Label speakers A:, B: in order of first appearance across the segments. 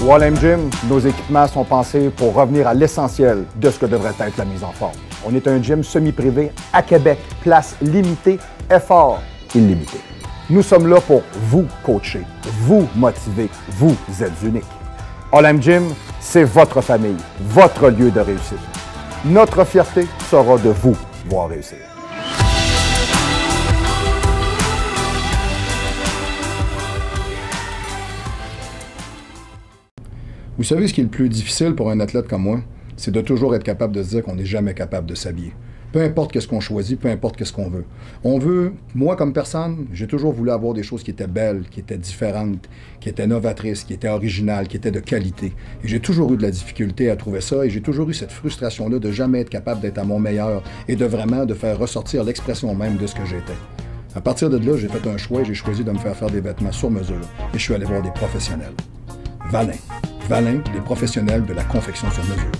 A: Wall Gym, nos équipements sont pensés pour revenir à l'essentiel de ce que devrait être la mise en forme. On est un gym semi-privé à Québec, place limitée, effort illimité. Nous sommes là pour vous coacher, vous motiver, vous êtes unique. All Gym, c'est votre famille, votre lieu de réussite. Notre fierté sera de vous voir réussir.
B: Vous savez ce qui est le plus difficile pour un athlète comme moi? C'est de toujours être capable de se dire qu'on n'est jamais capable de s'habiller. Peu importe qu'est-ce qu'on choisit, peu importe qu'est-ce qu'on veut. On veut, moi comme personne, j'ai toujours voulu avoir des choses qui étaient belles, qui étaient différentes, qui étaient novatrices, qui étaient originales, qui étaient de qualité. Et j'ai toujours eu de la difficulté à trouver ça et j'ai toujours eu cette frustration-là de jamais être capable d'être à mon meilleur et de vraiment de faire ressortir l'expression même de ce que j'étais. À partir de là, j'ai fait un choix et j'ai choisi de me faire des vêtements sur mesure et je suis allé voir des professionnels. Valin. Valin, les professionnels de la confection sur mesure.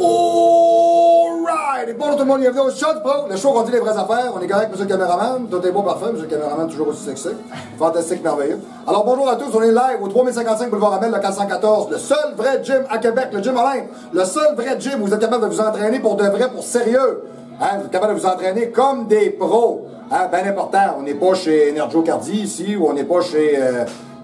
C: Alright! Bonjour tout le monde, bienvenue au Shot Pro, le show qu'on dit les vraies affaires. On est correct, monsieur le caméraman. Tout est beau, parfait. Monsieur le caméraman, toujours aussi sexy. Fantastique, merveilleux. Alors bonjour à tous, on est live au 3055 Boulevard Amel, le 414. Le seul vrai gym à Québec, le Gym Olympe. Le seul vrai gym où vous êtes capable de vous entraîner pour de vrai, pour sérieux. Hein? Vous êtes capable de vous entraîner comme des pros. Hein? Bien important. On n'est pas chez Energo Cardi ici, ou on n'est pas chez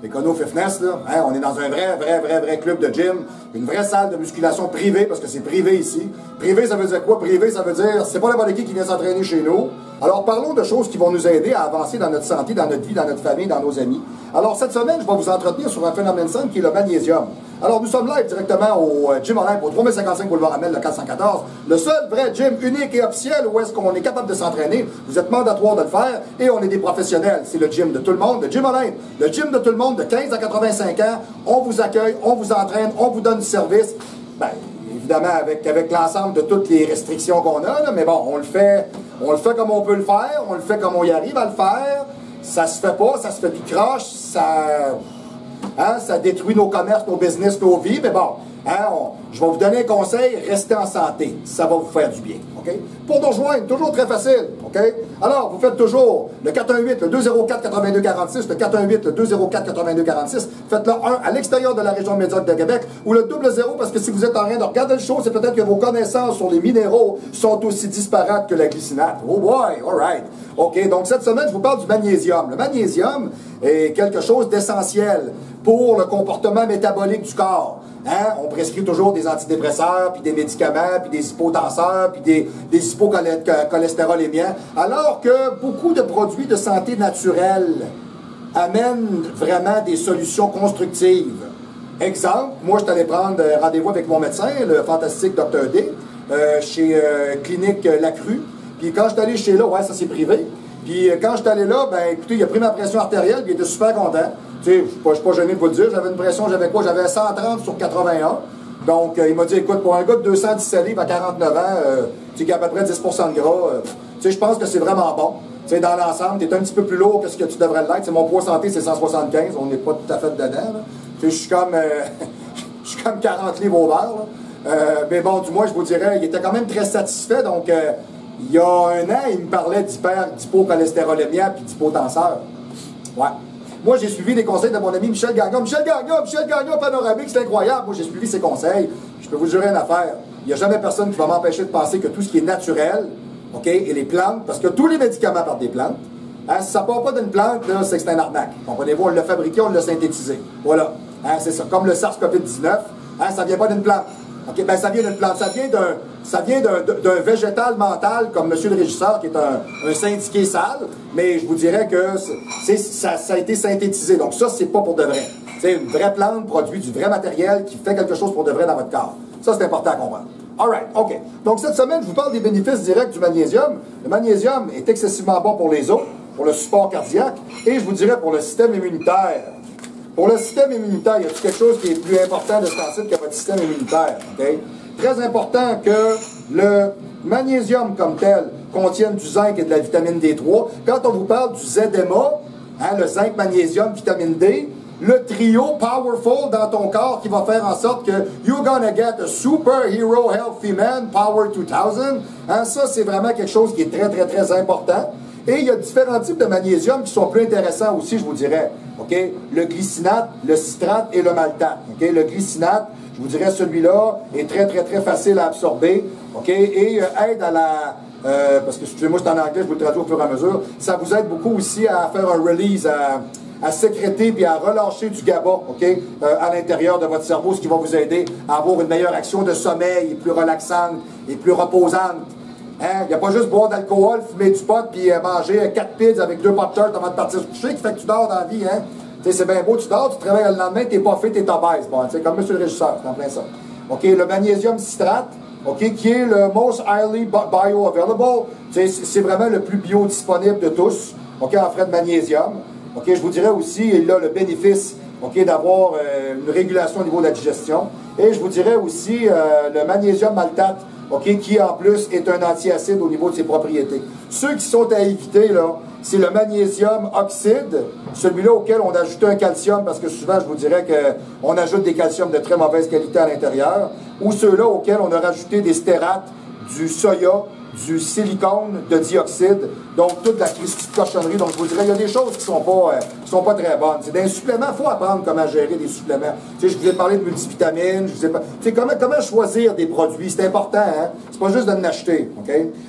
C: Econo Fitness, là. Hein? On est dans un vrai club de gym. Une vraie salle de musculation privée, parce que c'est privé ici. Privé, ça veut dire quoi? Privé, ça veut dire, c'est pas n'importe qui vient s'entraîner chez nous. Alors, parlons de choses qui vont nous aider à avancer dans notre santé, dans notre vie, dans notre famille, dans nos amis. Alors, cette semaine, je vais vous entretenir sur un phénomène simple qui est le magnésium. Alors, nous sommes live directement au Gym Olympe, au 3055 Boulevard Amel, le 414. Le seul vrai gym unique et officiel où est-ce qu'on est capable de s'entraîner. Vous êtes mandatoire de le faire et on est des professionnels. C'est le gym de tout le monde, le Gym Olympe. Le gym de tout le monde de 15 à 85 ans. On vous accueille, on vous entraîne, on vous donne du service. Ben, évidemment, avec l'ensemble de toutes les restrictions qu'on a, là, mais bon, on le fait comme on peut le faire, on le fait comme on y arrive à le faire. Ça se fait pas, ça se fait tout croche, ça détruit nos commerces, nos business, nos vies, mais bon, je vais vous donner un conseil, restez en santé, ça va vous faire du bien, OK? Pour nous rejoindre, toujours très facile, OK? Alors, vous faites toujours le 418, le 204-8246, le 418, le 204-8246, faites-le 1 à l'extérieur de la région médiocre de Québec, ou le 00, parce que si vous êtes en train de regarder le show, c'est peut-être que vos connaissances sur les minéraux sont aussi disparates que la glycinate. Oh boy, all right. OK, donc cette semaine, je vous parle du magnésium. Le magnésium est quelque chose d'essentiel pour le comportement métabolique du corps. Hein? On prescrit toujours des antidépresseurs, puis des médicaments, puis des hypotenseurs, puis des hypocholestérolémiens, alors que beaucoup de produits de santé naturelle amènent vraiment des solutions constructives. Exemple, moi, je suis allé prendre rendez-vous avec mon médecin, le fantastique Dr. D, chez Clinique Lacrue. Puis quand je suis allé chez là, ouais, ça c'est privé. Puis quand je suis allé là, ben écoutez, il a pris ma pression artérielle, puis il était super content. Tu sais, je suis pas gêné de vous le dire, j'avais une pression, j'avais quoi? J'avais 130 sur 81. Donc, il m'a dit, écoute, pour un gars de 217 livres à 49 ans, tu sais, qui a à peu près 10 de gras, tu sais, je pense que c'est vraiment bon. Tu sais, dans l'ensemble, tu es un petit peu plus lourd que ce que tu devrais l'être. C'est mon poids santé, c'est 175, on n'est pas tout à fait dedans, là. Tu sais, je suis comme 40 livres au beurre, là. Mais bon, du moins, je vous dirais, il était quand même très satisfait, donc... il y a un an, il me parlait d'hypocholestérolémia puis d'hypotenseur. Ouais. Moi, j'ai suivi les conseils de mon ami Michel Gagnon. Michel Gagnon, panoramique, c'est incroyable. Moi, j'ai suivi ses conseils. Je peux vous jurer une affaire. Il n'y a jamais personne qui va m'empêcher de penser que tout ce qui est naturel, OK, et les plantes, parce que tous les médicaments partent des plantes, hein, si ça ne part pas d'une plante, c'est que c'est un arnaque. Comprenez-vous, on l'a fabriqué, on l'a synthétisé. Voilà. Hein, c'est ça. Comme le SARS-CoV-19, hein, ça ne vient pas d'une plante. OK, ben ça vient d'une plante, ça vient d'un végétal mental comme monsieur le régisseur qui est un syndiqué sale, mais je vous dirais que ça a été synthétisé. Donc ça, c'est pas pour de vrai. C'est une vraie plante produit du vrai matériel qui fait quelque chose pour de vrai dans votre corps. Ça, c'est important à comprendre. Alright, OK. Donc cette semaine, je vous parle des bénéfices directs du magnésium. Le magnésium est excessivement bon pour les os, pour le support cardiaque et je vous dirais pour le système immunitaire. Pour le système immunitaire, y a-t-il quelque chose qui est plus important de ce temps-ci que votre système immunitaire? OK? très important que le magnésium comme tel contienne du zinc et de la vitamine D3. Quand on vous parle du ZMA, hein, le zinc, magnésium, vitamine D, le trio powerful dans ton corps qui va faire en sorte que you're gonna get a superhero healthy man, power 2000. Hein, ça, c'est vraiment quelque chose qui est très, très, très important. Et il y a différents types de magnésium qui sont plus intéressants aussi, je vous dirais. Okay? Le glycinate, le citrate et le maltate. Okay? Le glycinate, je vous dirais, celui-là est très, très, très facile à absorber. Okay? Et aide à la... parce que, excusez-moi, c'est en anglais, je vous le traduis au fur et à mesure. Ça vous aide beaucoup aussi à faire un release, à sécréter puis à relâcher du GABA, à l'intérieur de votre cerveau, ce qui va vous aider à avoir une meilleure action de sommeil, plus relaxante et plus reposante. Hein? Il n'y a pas juste boire d'alcool, fumer du pot puis manger 4 pizzas avec 2 pop-tarts avant de partir se coucher qui fait que tu dors dans la vie. Hein? C'est bien beau, tu dors, tu te réveilles le lendemain, t'es pas fit, t'es obèse. Bon, comme monsieur le régisseur, c'est en plein ça. Le magnésium citrate, qui est le most highly bioavailable, c'est vraiment le plus biodisponible de tous, en frais de magnésium. Je vous dirais aussi, il a le bénéfice d'avoir une régulation au niveau de la digestion. Et je vous dirais aussi le magnésium maltate, qui en plus est un antiacide au niveau de ses propriétés. Ceux qui sont à éviter, là, c'est le magnésium oxyde, celui-là auquel on a ajouté un calcium, parce que souvent je vous dirais qu'on ajoute des calciums de très mauvaise qualité à l'intérieur, ou ceux-là auxquels on a rajouté des stérates, du soya, du silicone, de dioxyde, donc toute la petite cochonnerie. Donc je vous dirais, il y a des choses qui sont pas très bonnes. C'est des suppléments, il faut apprendre comment gérer des suppléments. Je vous ai parlé de multivitamines, je vous ai pas... comment choisir des produits, c'est important, hein? C'est pas juste de l'acheter,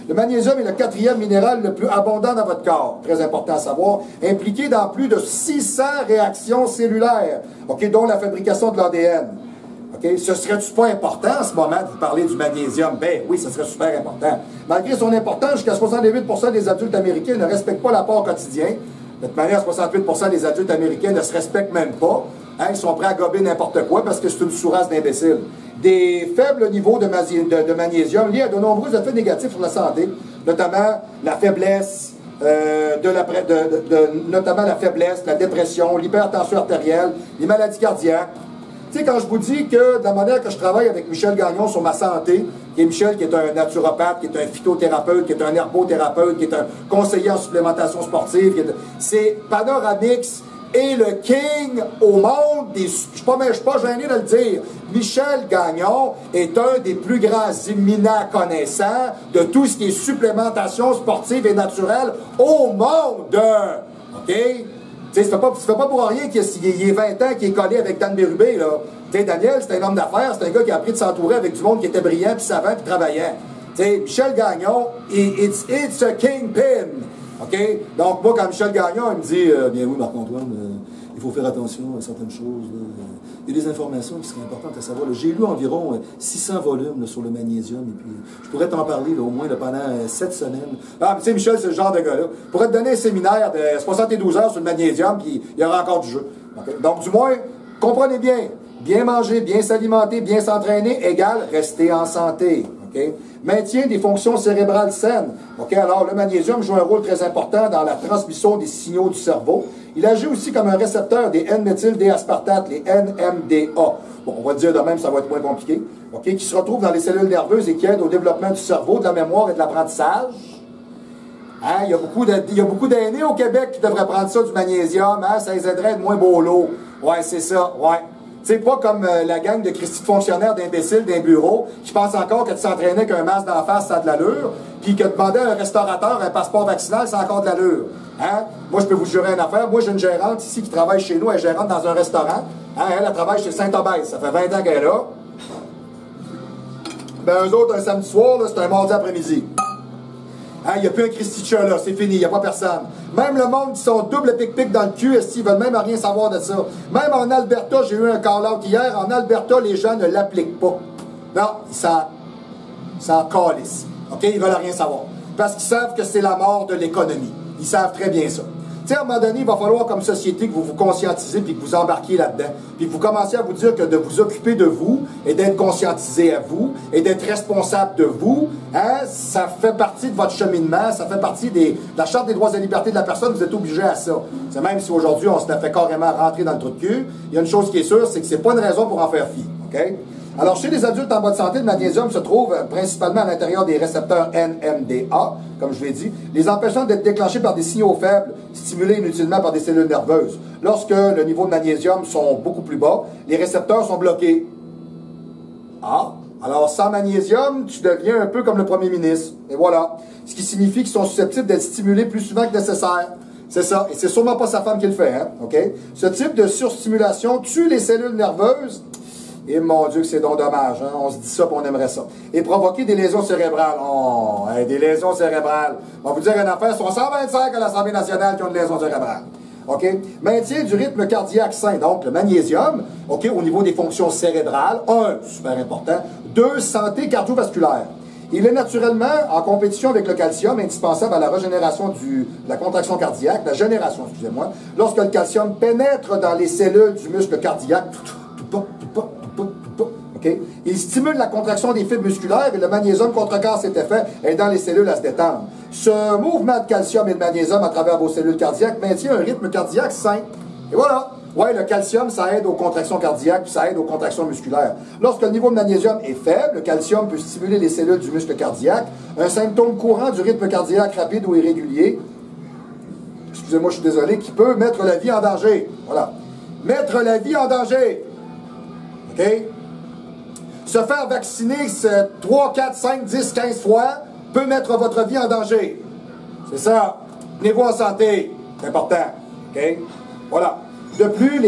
C: Le magnésium est le 4e minéral le plus abondant dans votre corps, très important à savoir, impliqué dans plus de 600 réactions cellulaires, dont la fabrication de l'ADN. Ce serait-tu pas important en ce moment de vous parler du magnésium? Ben oui, ce serait super important. Malgré son importance, jusqu'à 68% des adultes américains ne respectent pas l'apport quotidien. De toute manière, 68% des adultes américains ne se respectent même pas. Hein, ils sont prêts à gober n'importe quoi parce que c'est une sous-race d'imbéciles. Des faibles niveaux de magnésium liés à de nombreux effets négatifs sur la santé, notamment la faiblesse, notamment la faiblesse, la dépression, l'hypertension artérielle, les maladies cardiaques. Tu sais, quand je vous dis que de la manière que je travaille avec Michel Gagnon sur ma santé, qui est Michel qui est un naturopathe, qui est un phytothérapeute, qui est un herbothérapeute, qui est un conseiller en supplémentation sportive, c'est Panoramix est le king au monde des... Je suis pas gêné de le dire. Michel Gagnon est un des plus grands éminents connaissants de tout ce qui est supplémentation sportive et naturelle au monde. OK? Tu sais, ça fait pas pour rien qu'il y ait 20 ans qu'il est collé avec Dan Bérubé, là. Tu sais, Daniel, c'est un homme d'affaires, c'est un gars qui a appris de s'entourer avec du monde qui était brillant, puis savant, puis travaillant. Tu sais, Michel Gagnon, it's a kingpin. OK? Donc, moi, quand Michel Gagnon, il me dit, bien oui, Marc-Antoine, il faut faire attention à certaines choses. Il y a des informations qui seraient importantes à savoir. J'ai lu environ 600 volumes là, sur le magnésium, et puis je pourrais t'en parler là, au moins là, pendant 7 semaines. Ah, tu sais, Michel, c'est le genre de gars-là. Je pourrais te donner un séminaire de 72 heures sur le magnésium, puis il y aura encore du jeu. Okay? Donc, du moins, comprenez bien manger, bien s'alimenter, bien s'entraîner, égale rester en santé. Okay? Maintien des fonctions cérébrales saines. Okay? Alors, le magnésium joue un rôle très important dans la transmission des signaux du cerveau. Il agit aussi comme un récepteur des N-méthyl-D-aspartate, les NMDA. Bon, on va dire de même, ça va être moins compliqué. Okay? Qui se retrouvent dans les cellules nerveuses et qui aident au développement du cerveau, de la mémoire et de l'apprentissage. Hein? Il y a beaucoup d'aînés au Québec qui devraient prendre ça, du magnésium. Hein? Ça les aiderait à être moins bolos. Ouais, c'est ça. Ouais. C'est pas comme la gang de Christy de fonctionnaires d'imbéciles d'un bureau qui pensent encore que de s'entraîner avec un masque d'en face, ça a de l'allure, puis que demander à un restaurateur un passeport vaccinal, ça a encore de l'allure. Hein? Moi, je peux vous jurer une affaire. Moi, j'ai une gérante ici qui travaille chez nous, elle est gérante dans un restaurant. Hein? Elle travaille chez Saint-Obèse. Ça fait 20 ans qu'elle est là. Ben, eux autres, un samedi soir, c'est un mardi après-midi. Il n'y a plus un Christy de chat là, c'est fini, il n'y a pas personne. Même le monde qui sont double pic-pic dans le cul, ils veulent même rien savoir de ça. Même en Alberta, j'ai eu un call-out hier, en Alberta, les gens ne l'appliquent pas. Non, ils s'en calissent. OK, ils veulent rien savoir. Parce qu'ils savent que c'est la mort de l'économie. Ils savent très bien ça. Tu sais, à un moment donné, il va falloir, comme société, que vous vous conscientisez puis que vous embarquiez là-dedans. Puis que vous commencez à vous dire que de vous occuper de vous et d'être conscientisé à vous et d'être responsable de vous, hein, ça fait partie de votre cheminement, ça fait partie de la Charte des droits et libertés de la personne, vous êtes obligé à ça. C'est même si aujourd'hui, on se la fait carrément rentrer dans le trou de cul, il y a une chose qui est sûre, c'est que c'est pas une raison pour en faire fi. OK? Alors, chez les adultes en bonne santé, le magnésium se trouve principalement à l'intérieur des récepteurs NMDA, comme je l'ai dit, les empêchant d'être déclenchés par des signaux faibles, stimulés inutilement par des cellules nerveuses. Lorsque le niveau de magnésium sont beaucoup plus bas, les récepteurs sont bloqués. Ah, alors sans magnésium, tu deviens un peu comme le premier ministre. Et voilà. Ce qui signifie qu'ils sont susceptibles d'être stimulés plus souvent que nécessaire. C'est ça. Et c'est sûrement pas sa femme qui le fait, hein? OK? Ce type de surstimulation tue les cellules nerveuses. Et mon Dieu que c'est donc dommage, hein? On se dit ça et on aimerait ça. Et provoquer des lésions cérébrales. Oh, hey, des lésions cérébrales. On va vous dire une affaire, sont 125 à l'Assemblée nationale qui ont des lésions cérébrales. OK? Maintien du rythme cardiaque sain. Donc, le magnésium, OK, au niveau des fonctions cérébrales, super important. 2, santé cardiovasculaire. Il est naturellement en compétition avec le calcium, indispensable à la régénération de la contraction cardiaque, la génération, excusez-moi, lorsque le calcium pénètre dans les cellules du muscle cardiaque. Okay? Il stimule la contraction des fibres musculaires et le magnésium contrecarre cet effet, aidant les cellules à se détendre. Ce mouvement de calcium et de magnésium à travers vos cellules cardiaques maintient un rythme cardiaque sain. Et voilà! Ouais, le calcium, ça aide aux contractions cardiaques, puis ça aide aux contractions musculaires. Lorsque le niveau de magnésium est faible, le calcium peut stimuler les cellules du muscle cardiaque, un symptôme courant du rythme cardiaque rapide ou irrégulier, excusez-moi, je suis désolé, qui peut mettre la vie en danger. Voilà. Mettre la vie en danger. OK? Se faire vacciner 3, 4, 5, 10, 15 fois peut mettre votre vie en danger. C'est ça. Tenez-vous en santé. C'est important. OK? Voilà. Depuis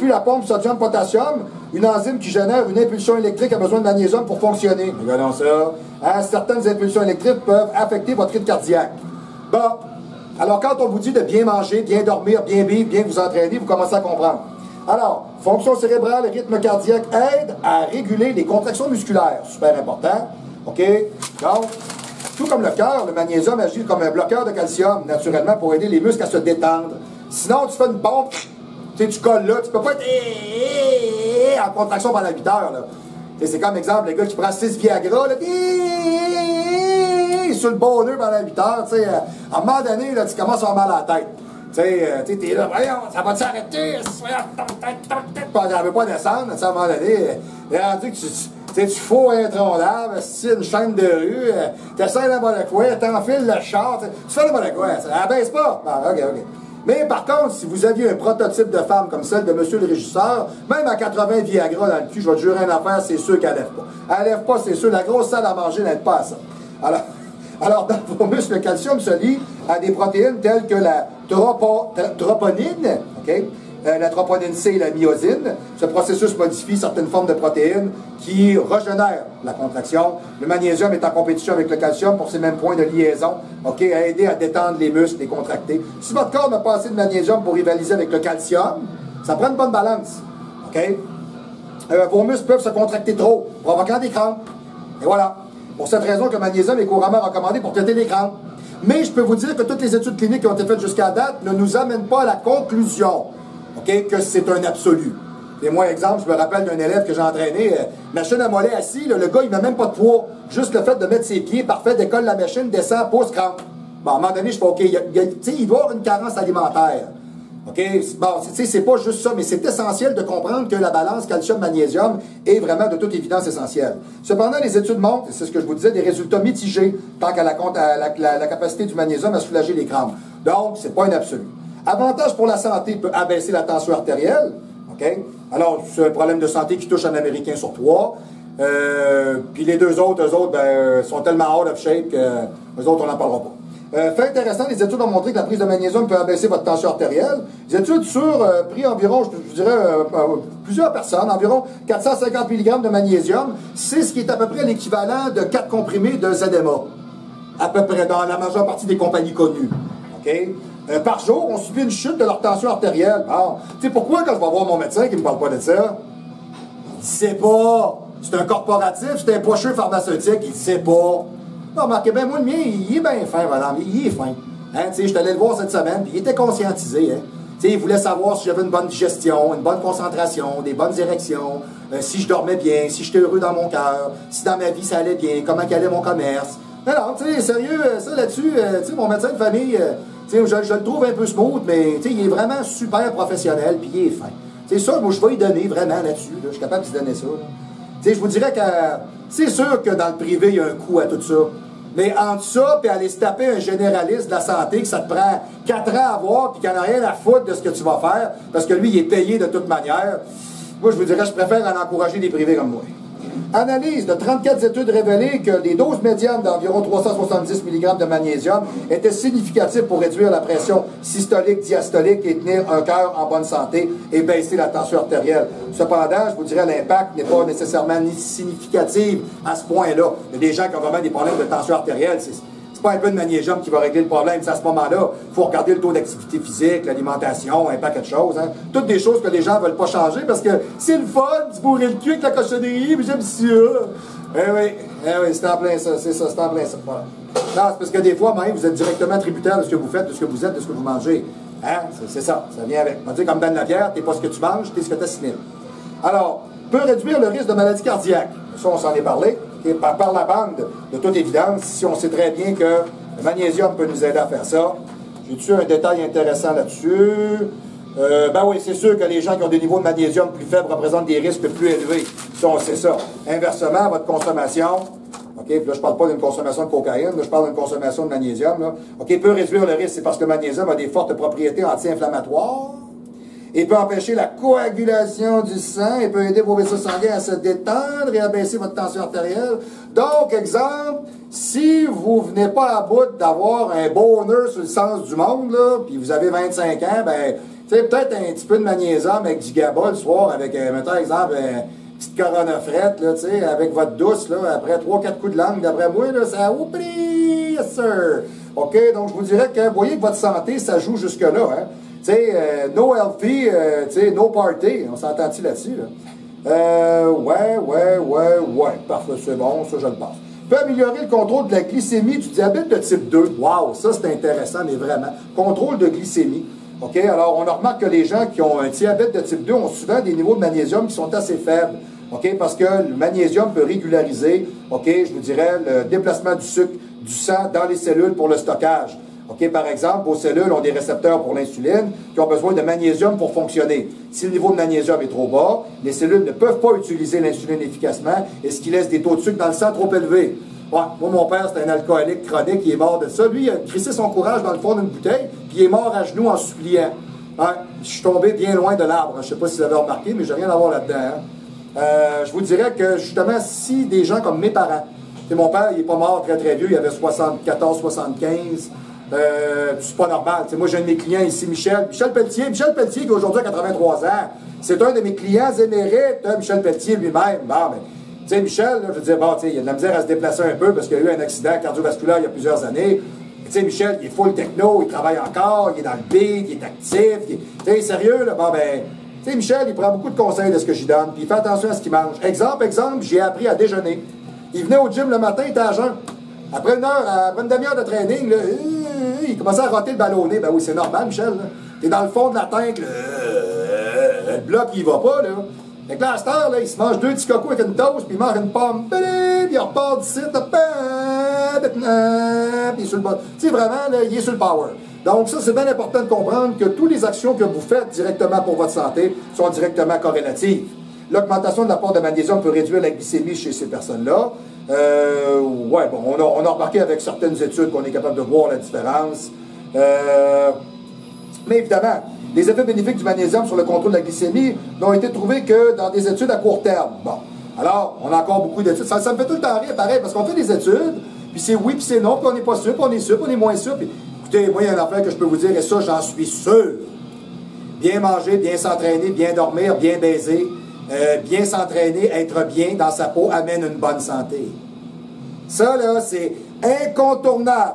C: la pompe sodium-potassium, une enzyme qui génère une impulsion électrique a besoin de magnésium pour fonctionner. Regardons ça. Hein, certaines impulsions électriques peuvent affecter votre rythme cardiaque. Bon. Alors, quand on vous dit de bien manger, bien dormir, bien vivre, bien vous entraîner, vous commencez à comprendre. Alors, fonction cérébrale et rythme cardiaque aident à réguler les contractions musculaires. Super important. OK? Donc, tout comme le cœur, le magnésium agit comme un bloqueur de calcium, naturellement, pour aider les muscles à se détendre. Sinon, tu fais une pompe, tu colles là, tu peux pas être en contraction pendant 8 heures. C'est comme exemple, le gars qui prend 6 Viagra, là, sur le bonheur pendant 8 heures. À un moment donné, là, tu commences à avoir mal à la tête. T'es là, voyons, ça va t'arrêter? Ça ne veut pas descendre, à un moment donné. Rendu que tu fous un tronc d'arbre, une chaîne de rue, t'essaies n'importe quoi, t'enfiles le char, tu fais n'importe quoi, ça abaisse pas. Ah, OK. Mais par contre, si vous aviez un prototype de femme comme celle de monsieur le régisseur, même à 80 Viagra dans le cul, je vais te jurer une affaire, c'est sûr qu'elle lève pas. Elle lève pas, c'est sûr. La grosse salle à manger n'aide pas à ça. Alors, dans vos muscles, le calcium se lie à des protéines telles que la troponine, OK? La troponine C et la myosine. Ce processus modifie certaines formes de protéines qui régénèrent la contraction. Le magnésium est en compétition avec le calcium pour ces mêmes points de liaison, OK, à aider à détendre les muscles, les contracter. Si votre corps n'a pas assez de magnésium pour rivaliser avec le calcium, ça prend une bonne balance, OK? Vos muscles peuvent se contracter trop, provoquant des crampes. Et voilà. Pour cette raison que le magnésium est couramment recommandé pour traiter les crampes. Mais je peux vous dire que toutes les études cliniques qui ont été faites jusqu'à date ne nous amènent pas à la conclusion, OK, que c'est un absolu. Et moi, exemple, je me rappelle d'un élève que j'ai entraîné, machine à mollet assis, le gars, il n'a même pas de poids. Juste le fait de mettre ses pieds, parfait, décolle la machine, descend, pousse, crampe. Bon, à un moment donné, je fais, OK, il doit avoir une carence alimentaire. OK? Bon, c'est pas juste ça, mais c'est essentiel de comprendre que la balance calcium-magnésium est vraiment de toute évidence essentielle. Cependant, les études montrent, et c'est ce que je vous disais, des résultats mitigés tant qu'à la capacité du magnésium à soulager les crampes. Donc, c'est pas un absolu. Avantage pour la santé, peut abaisser la tension artérielle. OK? Alors, c'est un problème de santé qui touche un Américain sur 3. Puis les eux autres, sont tellement out of shape que eux autres, on n'en parlera pas. Fait intéressant, les études ont montré que la prise de magnésium peut abaisser votre tension artérielle. Les études sur pris environ, je dirais, plusieurs personnes, environ 450 mg de magnésium, c'est ce qui est à peu près l'équivalent de 4 comprimés de ZMA. À peu près, dans la majeure partie des compagnies connues. OK? Par jour, on subit une chute de leur tension artérielle. Alors, tu sais pourquoi quand je vais voir mon médecin qui ne me parle pas de ça? Il ne sait pas. C'est un corporatif, c'est un pocheux pharmaceutique, il ne sait pas. Non, remarquez bien, moi, le mien, il est bien fin, madame. Il est fin. Hein, je suis allé le voir cette semaine, puis il était conscientisé. Hein. Il voulait savoir si j'avais une bonne digestion, une bonne concentration, des bonnes érections, si je dormais bien, si j'étais heureux dans mon cœur, si dans ma vie ça allait bien, comment allait mon commerce. Non, tu sais, sérieux, ça là-dessus, mon médecin de famille, je le trouve un peu smooth, mais il est vraiment super professionnel, puis il est fin. Ça, moi, je vais lui donner vraiment là-dessus. Là, je suis capable de lui donner ça. Là. Tu sais, je vous dirais que c'est sûr que dans le privé, il y a un coût à tout ça. Mais entre ça, puis aller se taper un généraliste de la santé, que ça te prend 4 ans à avoir, puis qu'il n'en a rien à foutre de ce que tu vas faire, parce que lui, il est payé de toute manière, moi, je vous dirais, je préfère en encourager des privés comme moi. Analyse de 34 études révélées que les doses médianes d'environ 370 mg de magnésium étaient significatives pour réduire la pression systolique, diastolique et tenir un cœur en bonne santé et baisser la tension artérielle. Cependant, je vous dirais, l'impact n'est pas nécessairement significatif à ce point-là. Il y a des gens qui ont vraiment des problèmes de tension artérielle. C'est pas un peu de magnésium qui va régler le problème. C'est à ce moment-là, il faut regarder le taux d'activité physique, l'alimentation, un paquet de choses. Hein. Toutes des choses que les gens ne veulent pas changer parce que c'est le fun, se bourrer le cul avec la cochonnerie, mais j'aime ça. Oui, c'est en plein ça, c'est ça, c'est en plein ça. Voilà. Non, c'est parce que des fois, même, vous êtes directement tributaire de ce que vous faites, de ce que vous êtes, de ce que vous mangez. Hein? C'est ça, ça vient avec. On va dire comme Dan Lavière, t'es pas ce que tu manges, t'es ce que tu assimiles. Alors, peut réduire le risque de maladie cardiaque. Ça, on s'en est parlé. Par la bande, de toute évidence, si on sait très bien que le magnésium peut nous aider à faire ça. J'ai-tu un détail intéressant là-dessus? Ben oui, c'est sûr que les gens qui ont des niveaux de magnésium plus faibles représentent des risques plus élevés. Ça, on sait ça. Inversement, votre consommation, OK, puis là, je parle pas d'une consommation de cocaïne, là, je parle d'une consommation de magnésium, là. OK, peut réduire le risque, c'est parce que le magnésium a des fortes propriétés anti-inflammatoires. Il peut empêcher la coagulation du sang, il peut aider vos vaisseaux sanguins à se détendre et à baisser votre tension artérielle. Donc, exemple, si vous venez pas à bout d'avoir un bonheur sur le sens du monde, là, puis vous avez 25 ans, ben, tu sais, peut-être un petit peu de magnésium avec du GABA le soir, avec, mettons, exemple, une petite Corona frette, là, tu sais, avec votre douce, là, après 3-4 coups de langue, d'après moi, là, ça oublie, yes sir. OK, donc je vous dirais que, vous voyez que votre santé, ça joue jusque-là, hein. Tu sais, no healthy, tu sais, no party. On s'entend-tu là-dessus, là? Ouais. Parfait, c'est bon, ça, je le passe. Peut améliorer le contrôle de la glycémie du diabète de type 2. Wow, ça, c'est intéressant, mais vraiment. Contrôle de glycémie. OK? Alors, on remarque que les gens qui ont un diabète de type 2 ont souvent des niveaux de magnésium qui sont assez faibles. OK? Parce que le magnésium peut régulariser, OK, je vous dirais, le déplacement du sucre, du sang dans les cellules pour le stockage. OK, par exemple, vos cellules ont des récepteurs pour l'insuline qui ont besoin de magnésium pour fonctionner. Si le niveau de magnésium est trop bas, les cellules ne peuvent pas utiliser l'insuline efficacement et ce qui laisse des taux de sucre dans le sang trop élevés. Ouais, moi, mon père, c'était un alcoolique chronique, il est mort de ça. Lui, il a crissé son courage dans le fond d'une bouteille, puis il est mort à genoux en suppliant. Ouais, je suis tombé bien loin de l'arbre. Je ne sais pas si vous avez remarqué, mais j'ai rien à voir là-dedans. Hein. Je vous dirais que, justement, si des gens comme mes parents, mon père, il n'est pas mort très très vieux, il avait 74, 75. C'est pas normal. T'sais, moi, j'ai un de mes clients ici, Michel Pelletier, qui est aujourd'hui à 83 ans. C'est un de mes clients émérites, Michel Pelletier lui-même. Bon, mais, tu sais, Michel, là, je veux dire, bon, tu sais, il a de la misère à se déplacer un peu parce qu'il a eu un accident cardiovasculaire il y a plusieurs années. Tu sais, Michel, il est full techno, il travaille encore, il est dans le beat, il est actif, tu sais, sérieux, là, bon, ben, tu sais, Michel, il prend beaucoup de conseils de ce que j'y donne, puis il fait attention à ce qu'il mange. Exemple, j'ai appris à déjeuner. Il venait au gym le matin, il était à jeun. Après une demi-heure de training, là, il commençait à roter le ballonnet. Ben oui, c'est normal, Michel. T'es dans le fond de la tank, le bloc, il va pas, là. Fait que là, à cette heure, là, il se mange 2 petits cocos avec une toast, puis il mange une pomme, puis il repart d'ici, puis il est sur le bas. Tu sais, vraiment, là, il est sur le power. Donc, ça, c'est bien important de comprendre que toutes les actions que vous faites directement pour votre santé sont directement corrélatives. L'augmentation de l'apport de magnésium peut réduire la glycémie chez ces personnes-là. Ouais, bon, on a remarqué avec certaines études qu'on est capable de voir la différence. Mais évidemment, les effets bénéfiques du magnésium sur le contrôle de la glycémie n'ont été trouvés que dans des études à court terme. Bon, alors, on a encore beaucoup d'études. Ça me fait tout le temps rire, pareil, parce qu'on fait des études, puis c'est oui, puis c'est non, puis on n'est pas sûr, puis on est sûr, puis on est moins sûr. Puis, écoutez, moi, il y a une affaire que je peux vous dire, et ça, j'en suis sûr. Bien manger, bien s'entraîner, bien dormir, bien baiser. Bien s'entraîner, être bien dans sa peau amène une bonne santé. Ça, là, c'est incontournable.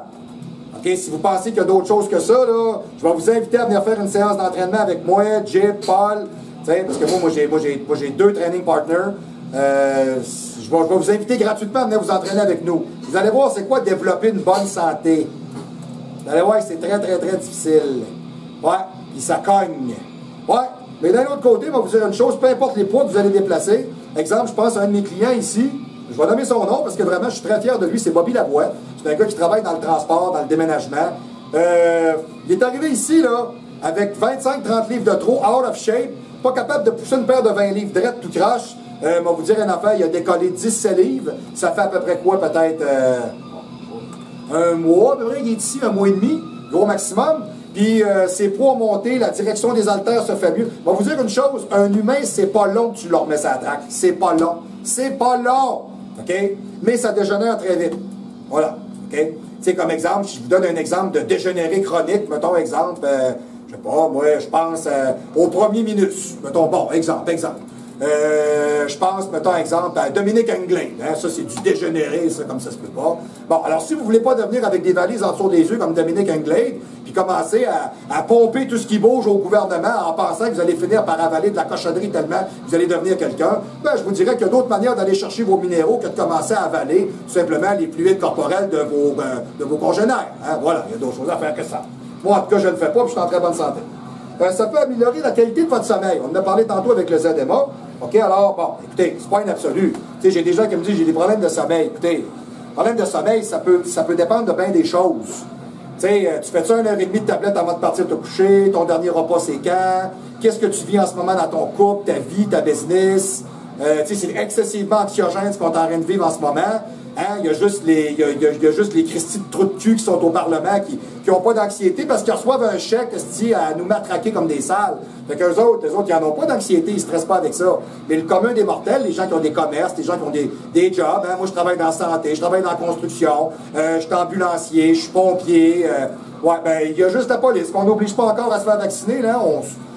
C: OK, si vous pensez qu'il y a d'autres choses que ça, là, je vais vous inviter à venir faire une séance d'entraînement avec moi, Jip, Paul, parce que moi j'ai 2 training partners. Je vais vous inviter gratuitement à venir vous entraîner avec nous. Vous allez voir c'est quoi développer une bonne santé. Vous allez voir que c'est très, très, très difficile. Ouais, puis ça cogne. Ouais. Mais d'un autre côté, je vais vous dire une chose, peu importe les poids que vous allez déplacer. Exemple, je pense à un de mes clients ici. Je vais nommer son nom parce que vraiment, je suis très fier de lui. C'est Bobby Lavoie. C'est un gars qui travaille dans le transport, dans le déménagement. Il est arrivé ici, là, avec 25-30 livres de trop, out of shape, pas capable de pousser une paire de 20 livres drette tout crache. On va vous dire une affaire, il a décollé 17 livres. Ça fait à peu près quoi? Peut-être un mois, à peu près. Il est ici, un mois et demi, gros maximum. Puis ses poids montés, la direction des haltères se fait mieux. On va vous dire une chose, un humain, c'est pas long que tu le remets sa traque. C'est pas long. C'est pas long. OK? Mais ça dégénère très vite. Voilà. OK? Tu sais, comme exemple, je vous donne un exemple de dégénéré chronique. Mettons exemple, je sais pas, moi, je pense au premier minus. Mettons, bon, exemple. Je pense, mettons, exemple, à Dominique Anglade. Hein? Ça, c'est du dégénéré, ça, comme ça se peut pas. Bon, alors, si vous ne voulez pas devenir avec des valises en dessous des yeux comme Dominique Anglade, puis commencer à pomper tout ce qui bouge au gouvernement en pensant que vous allez finir par avaler de la cochonnerie tellement que vous allez devenir quelqu'un, ben, je vous dirais qu'il y a d'autres manières d'aller chercher vos minéraux que de commencer à avaler tout simplement les fluides corporels de vos congénères. Hein? Voilà, il y a d'autres choses à faire que ça. Moi, en tout cas, je ne le fais pas, puis je suis en très bonne santé. Ça peut améliorer la qualité de votre sommeil. On en a parlé tantôt avec le ZMA. OK, alors, bon, écoutez, c'est pas un absolu. Tu sais, j'ai des gens qui me disent, j'ai des problèmes de sommeil. Écoutez, problème de sommeil, ça peut dépendre de bien des choses. Tu sais, tu fais-tu 1h30 de tablette avant de partir te coucher? Ton dernier repas, c'est quand? Qu'est-ce que tu vis en ce moment dans ton couple, ta vie, ta business? Tu sais, c'est excessivement anxiogène ce qu'on est en train de vivre en ce moment. Hein? Il y a juste les Christy de trous de cul qui sont au Parlement qui n'ont pas d'anxiété parce qu'ils reçoivent un chèque à nous matraquer comme des salles. Fait qu'eux autres, ils n'en ont pas d'anxiété, ils ne stressent pas avec ça. Mais le commun des mortels, les gens qui ont des commerces, les gens qui ont des jobs, hein? Moi je travaille dans la santé, je travaille dans la construction, je suis ambulancier, je suis pompier. Ouais, ben il y a juste la police. On n'oblige pas encore à se faire vacciner, là.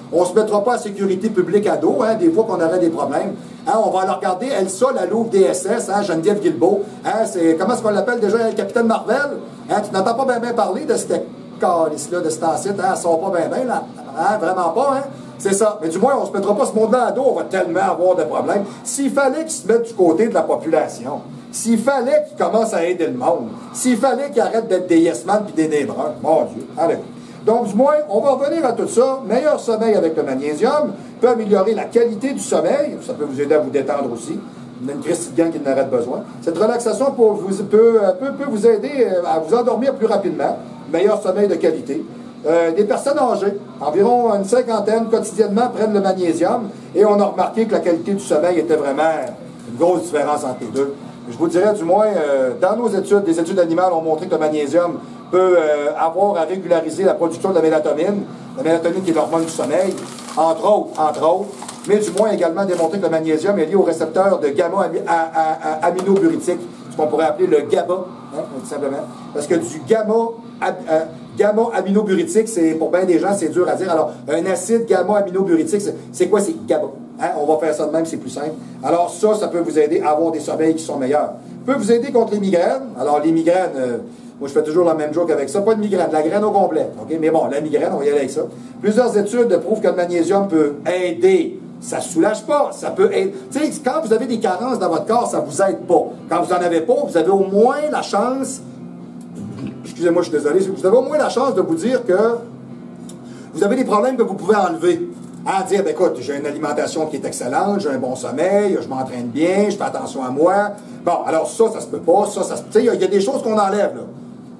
C: On ne se mettra pas à sécurité publique à dos, hein, des fois qu'on aurait des problèmes. Hein, on va la regarder, Elsa, la Louve DSS, hein, Geneviève Guilbeault. Hein, comment est-ce qu'on l'appelle déjà, le capitaine Marvel? Hein, tu n'entends pas bien parler de cette calice-là, de cet ancien, hein, elle sort pas bien, là. Hein, vraiment pas, hein? C'est ça. Mais du moins, on ne se mettra pas ce monde-là à dos, on va tellement avoir de problèmes. S'il fallait qu'ils se mettent du côté de la population, s'il fallait qu'ils commencent à aider le monde, s'il fallait qu'ils arrêtent d'être des yes-man puis des nébrins, mon Dieu, allez. Donc, du moins, on va revenir à tout ça. Meilleur sommeil avec le magnésium peut améliorer la qualité du sommeil. Ça peut vous aider à vous détendre aussi. Il y a une Christie de gang qui en aurait besoin. Cette relaxation peut vous aider à vous endormir plus rapidement. Meilleur sommeil de qualité. Des personnes âgées, environ une cinquantaine, quotidiennement prennent le magnésium et on a remarqué que la qualité du sommeil était vraiment une grosse différence entre les deux. Je vous dirais du moins, dans nos études, des études animales ont montré que le magnésium peut avoir à régulariser la production de la mélatonine qui est l'hormone du sommeil, entre autres, mais du moins également démontré que le magnésium est lié au récepteur de gamma-aminoburytique, ce qu'on pourrait appeler le GABA, hein, tout simplement, parce que du gamma-aminoburytique, c'est pour bien des gens, c'est dur à dire. Alors, un acide gamma-aminoburytique, c'est quoi? C'est GABA. Hein? On va faire ça de même, c'est plus simple. Alors ça peut vous aider à avoir des sommeils qui sont meilleurs. Peut vous aider contre les migraines. Alors, les migraines, moi je fais toujours la même joke avec ça. Pas de migraine, la graine au complet. Okay? Mais bon, la migraine, on va y aller avec ça. Plusieurs études prouvent que le magnésium peut aider. Ça ne soulage pas, ça peut aider. Tu sais, quand vous avez des carences dans votre corps, ça ne vous aide pas. Quand vous n'en avez pas, vous avez au moins la chance, excusez-moi, je suis désolé, vous avez au moins la chance de vous dire que vous avez des problèmes que vous pouvez enlever. À dire, ben écoute, j'ai une alimentation qui est excellente, j'ai un bon sommeil, je m'entraîne bien, je fais attention à moi. Bon, alors ça se peut pas, tu sais, il y a des choses qu'on enlève, là.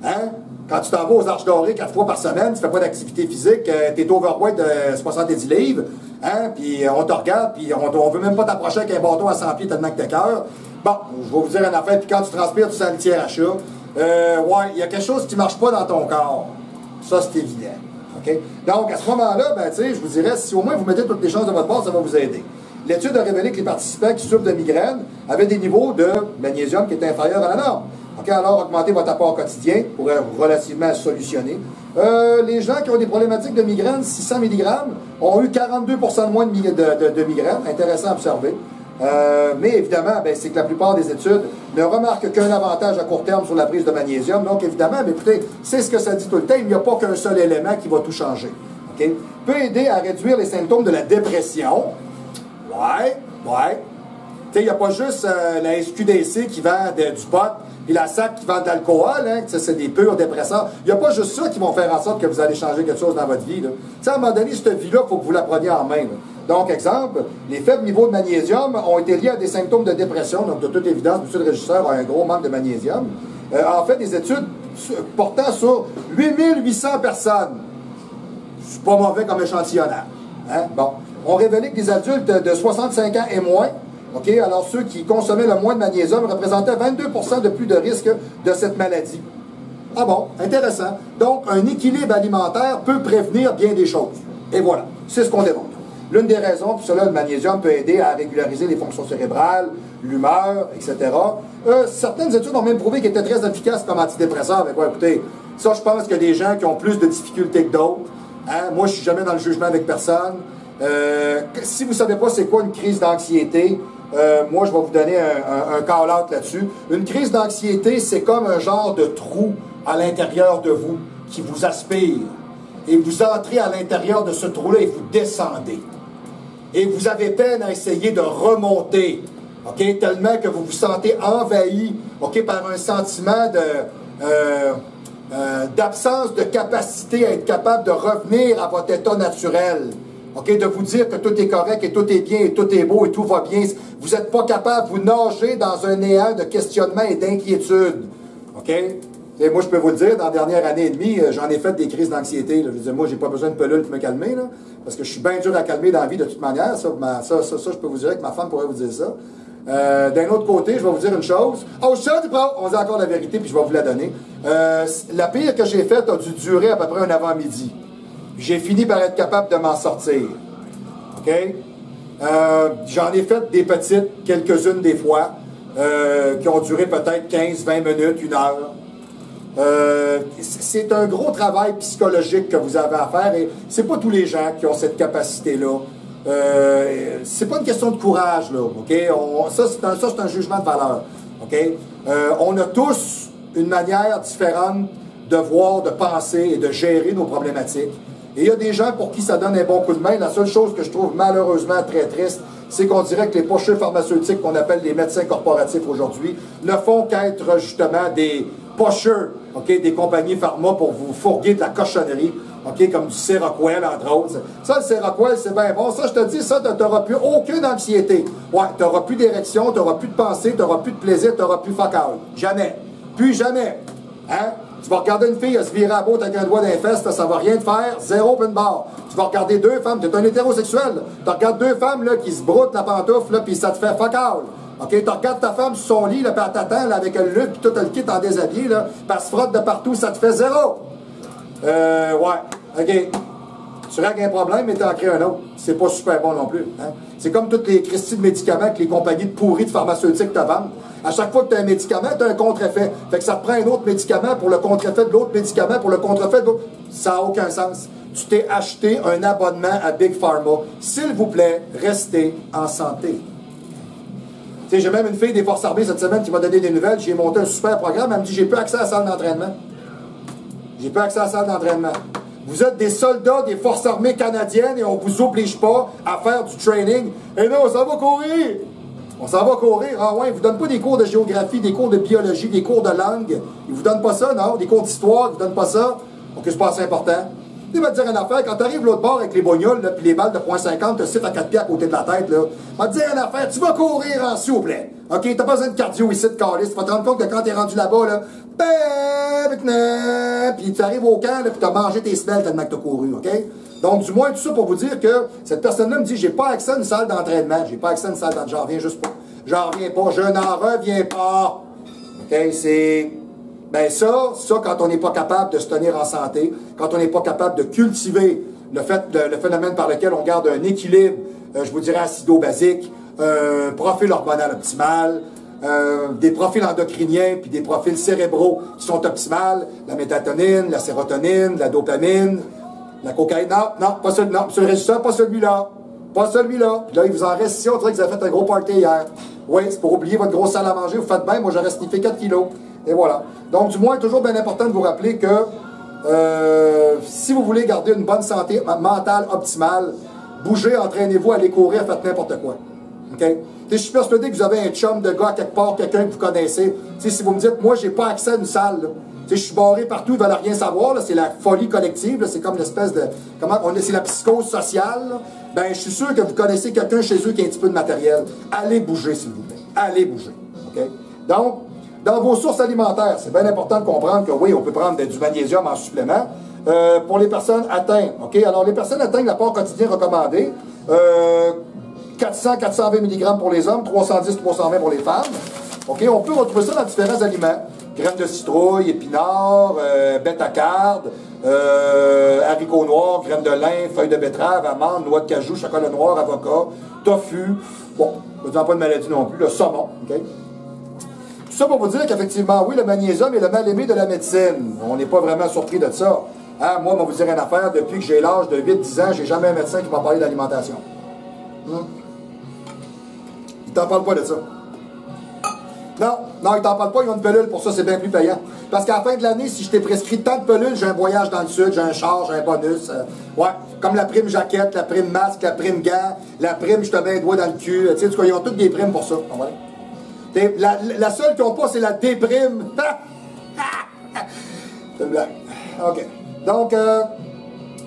C: Hein? Quand tu t'en vas aux Arches Dorées 4 fois par semaine, tu fais pas d'activité physique, tu es overweight de 70 livres, hein? Puis on te regarde, puis on veut même pas t'approcher avec un bâton à 100 pieds tellement que t'es cœur. Bon, je vais vous dire une affaire, puis quand tu transpires, tu sens le tiers à chat. Ouais, il y a quelque chose qui marche pas dans ton corps. Ça, c'est évident. Okay? Donc, à ce moment-là, ben, je vous dirais, si au moins vous mettez toutes les chances de votre part, ça va vous aider. L'étude a révélé que les participants qui souffrent de migraine avaient des niveaux de magnésium qui étaient inférieurs à la norme. Okay, alors, augmentez votre apport quotidien pour relativement solutionner. Les gens qui ont des problématiques de migraine, 600 mg, ont eu 42% de moins de migraine. Intéressant à observer. Mais évidemment, ben, c'est que la plupart des études ne remarquent qu'un avantage à court terme sur la prise de magnésium. Donc, évidemment, ben, écoutez, c'est ce que ça dit tout le temps, il n'y a pas qu'un seul élément qui va tout changer. Okay? Peut aider à réduire les symptômes de la dépression. Ouais. Tu sais, il n'y a pas juste la SQDC qui vend du pot, puis la SAC qui vend de l'alcool, hein, c'est des purs dépresseurs. Il n'y a pas juste ça qui vont faire en sorte que vous allez changer quelque chose dans votre vie. Tu sais, à un moment donné, cette vie-là, il faut que vous la preniez en main. Là. Donc, exemple, les faibles niveaux de magnésium ont été liés à des symptômes de dépression. Donc, de toute évidence, M. le régisseur a un gros manque de magnésium. En fait, des études portant sur 8800 personnes. C'est pas mauvais comme échantillonnage. Hein? Bon. Ont révélé que les adultes de 65 ans et moins OK? Alors, ceux qui consommaient le moins de magnésium représentaient 22% de plus de risque de cette maladie. Ah bon, intéressant. Donc, un équilibre alimentaire peut prévenir bien des choses. Et voilà, c'est ce qu'on démontre. L'une des raisons pour cela, le magnésium peut aider à régulariser les fonctions cérébrales, l'humeur, etc. Certaines études ont même prouvé qu'il était très efficace comme antidépresseur. Mais bon, écoutez, ça, je pense qu'il y a des gens qui ont plus de difficultés que d'autres. Hein? Moi, je suis jamais dans le jugement avec personne. Si vous ne savez pas c'est quoi une crise d'anxiété, moi, je vais vous donner un call-out là-dessus. Une crise d'anxiété, c'est comme un genre de trou à l'intérieur de vous qui vous aspire. Et vous entrez à l'intérieur de ce trou-là et vous descendez. Et vous avez peine à essayer de remonter, OK? Tellement que vous vous sentez envahi, OK, par un sentiment d'absence de capacité à être capable de revenir à votre état naturel. OK? De vous dire que tout est correct et tout est bien et tout est beau et tout va bien. Vous n'êtes pas capable, vous nagez dans un néant de questionnement et d'inquiétude. OK? Et moi, je peux vous le dire, dans la dernière année et demie, j'en ai fait des crises d'anxiété. Je veux dire, moi, j'ai pas besoin de pelule pour me calmer, là, parce que je suis bien dur à calmer dans la vie de toute manière. Ça, je peux vous dire que ma femme pourrait vous dire ça. D'un autre côté, je vais vous dire une chose. Oh, on dit encore la vérité, puis je vais vous la donner. La pire que j'ai faite a dû durer à peu près un avant-midi. J'ai fini par être capable de m'en sortir. OK? J'en ai fait des petites, quelques-unes des fois, qui ont duré peut-être 15, 20 minutes, 1 heure. C'est un gros travail psychologique que vous avez à faire et c'est pas tous les gens qui ont cette capacité-là. C'est pas une question de courage, là, OK? Ça, c'est un jugement de valeur, OK? On a tous une manière différente de voir, de penser et de gérer nos problématiques. Et il y a des gens pour qui ça donne un bon coup de main. La seule chose que je trouve malheureusement très triste, c'est qu'on dirait que les pocheux pharmaceutiques qu'on appelle les médecins corporatifs aujourd'hui ne font qu'être justement des pocheux, OK, des compagnies pharma pour vous fourguer de la cochonnerie, OK, comme du Seroquel, entre autres. Ça, le Seroquel, c'est bien bon. Ça, je te dis, ça, tu n'auras plus aucune anxiété. Ouais, tu n'auras plus d'érection, tu n'auras plus de pensée, tu n'auras plus de plaisir, tu n'auras plus fuck all. Jamais. Plus jamais. Hein? Tu vas regarder une fille, elle se virer à bout avec un doigt dans les fesses, ça va rien te faire, zéro pin barre. Tu vas regarder deux femmes, tu es un hétérosexuel, tu regardes deux femmes là, qui se broutent la pantoufle, là, puis ça te fait fuck all. OK, tu regardes ta femme sur son lit, là, puis elle t'attend avec le lutte, puis tout le kit en déshabillé, là, puis elle se frotte de partout, ça te fait zéro. Ouais, OK. Tu règles un problème, mais tu en crées un autre. C'est pas super bon non plus. Hein? C'est comme toutes les cristies de médicaments que les compagnies de pourris de pharmaceutiques te vendent. À chaque fois que tu as un médicament, tu as un contre-effet. Fait que ça te prend un autre médicament pour le contre-effet de l'autre médicament, pour le contre-effet de l'autre. Ça n'a aucun sens. Tu t'es acheté un abonnement à Big Pharma. S'il vous plaît, restez en santé. Tu sais, j'ai même une fille des Forces armées cette semaine qui m'a donné des nouvelles. J'ai monté un super programme. Elle me dit, j'ai plus accès à la salle d'entraînement. J'ai plus accès à la salle d'entraînement. Vous êtes des soldats des Forces armées canadiennes et on ne vous oblige pas à faire du training. Et non, on s'en va courir! On s'en va courir. Ah ouais, ils ne vous donnent pas des cours de géographie, des cours de biologie, des cours de langue. Ils ne vous donnent pas ça, non? Des cours d'histoire, ils ne vous donnent pas ça. Donc, c'est pas assez important. Il va te dire une affaire, quand tu arrives l'autre bord avec les bognoules, puis les balles de .50, tu cites à 4 pieds à côté de la tête, là. Il va te dire une affaire, tu vas courir en s'il vous plaît. OK, t'as pas besoin de cardio ici, de calice. Tu vas te rendre compte que quand t'es rendu là-bas, là, puis tu arrives au camp, puis t'as mangé tes semelles tellement que t'as couru, OK? Donc, du moins, tout ça pour vous dire que cette personne-là me dit, j'ai pas accès à une salle d'entraînement. J'ai pas accès à une salle d'entraînement. J'en reviens juste pas. J'en reviens pas. Je n'en reviens pas. OK, c'est... Ben ça, quand on n'est pas capable de se tenir en santé, quand on n'est pas capable de cultiver le phénomène par lequel on garde un équilibre, je vous dirais acido-basique, un profil hormonal optimal, des profils endocriniens puis des profils cérébraux qui sont optimales, la mélatonine, la sérotonine, la dopamine, la cocaïne. Non, pas celui-là. Non, monsieur le régisseur, pas celui-là. Pas celui-là. Puis là, il vous en reste ici, on dirait que vous avez fait un gros party hier. Oui, c'est pour oublier votre grosse salle à manger, vous faites bien, moi j'aurais sniffé 4 kilos. Et voilà. Donc, du moins, toujours bien important de vous rappeler que si vous voulez garder une bonne santé mentale optimale, bougez, entraînez-vous, allez courir, faites n'importe quoi. OK? Je suis persuadé que vous avez un chum de gars quelque part, quelqu'un que vous connaissez. T'sais, si vous me dites, moi, j'ai pas accès à une salle, je suis barré partout, ils veulent rien savoir, c'est la folie collective, c'est comme l'espèce de... c'est la psychose sociale. Là. Ben, je suis sûr que vous connaissez quelqu'un chez eux qui a un petit peu de matériel. Allez bouger, s'il vous plaît. Allez bouger. OK? Donc, dans vos sources alimentaires, c'est bien important de comprendre que oui, on peut prendre du magnésium en supplément pour les personnes atteintes. OK? Alors, les personnes atteintes de l'apport quotidien recommandé, 400-420 mg pour les hommes, 310-320 pour les femmes. OK, on peut retrouver ça dans différents aliments. Graines de citrouille, épinards, bêta-carde, haricots noirs, graines de lin, feuilles de betterave, amandes, noix de cajou, chocolat noir, avocat, tofu. Bon, je ne dis pas de maladie non plus, le saumon. OK? Tout ça pour vous dire qu'effectivement, oui, le magnésium est le mal-aimé de la médecine. On n'est pas vraiment surpris de ça. Hein? Moi, je vais vous dire une affaire, depuis que j'ai l'âge de 8-10 ans, j'ai jamais un médecin qui m'a parlé d'alimentation. Il t'en parle pas de ça. Non, ils t'en parlent pas, ils ont une pelule, pour ça c'est bien plus payant. Parce qu'à la fin de l'année, si je t'ai prescrit tant de pelules, j'ai un voyage dans le sud, j'ai un char, j'ai un bonus. Ouais, comme la prime jaquette, la prime masque, la prime gants, la prime je te mets un doigt dans le cul. Tu sais, ils ont toutes des primes pour ça. Ouais. La seule qu'ils n'ont pas, c'est la déprime. C'est une blague. OK. Donc,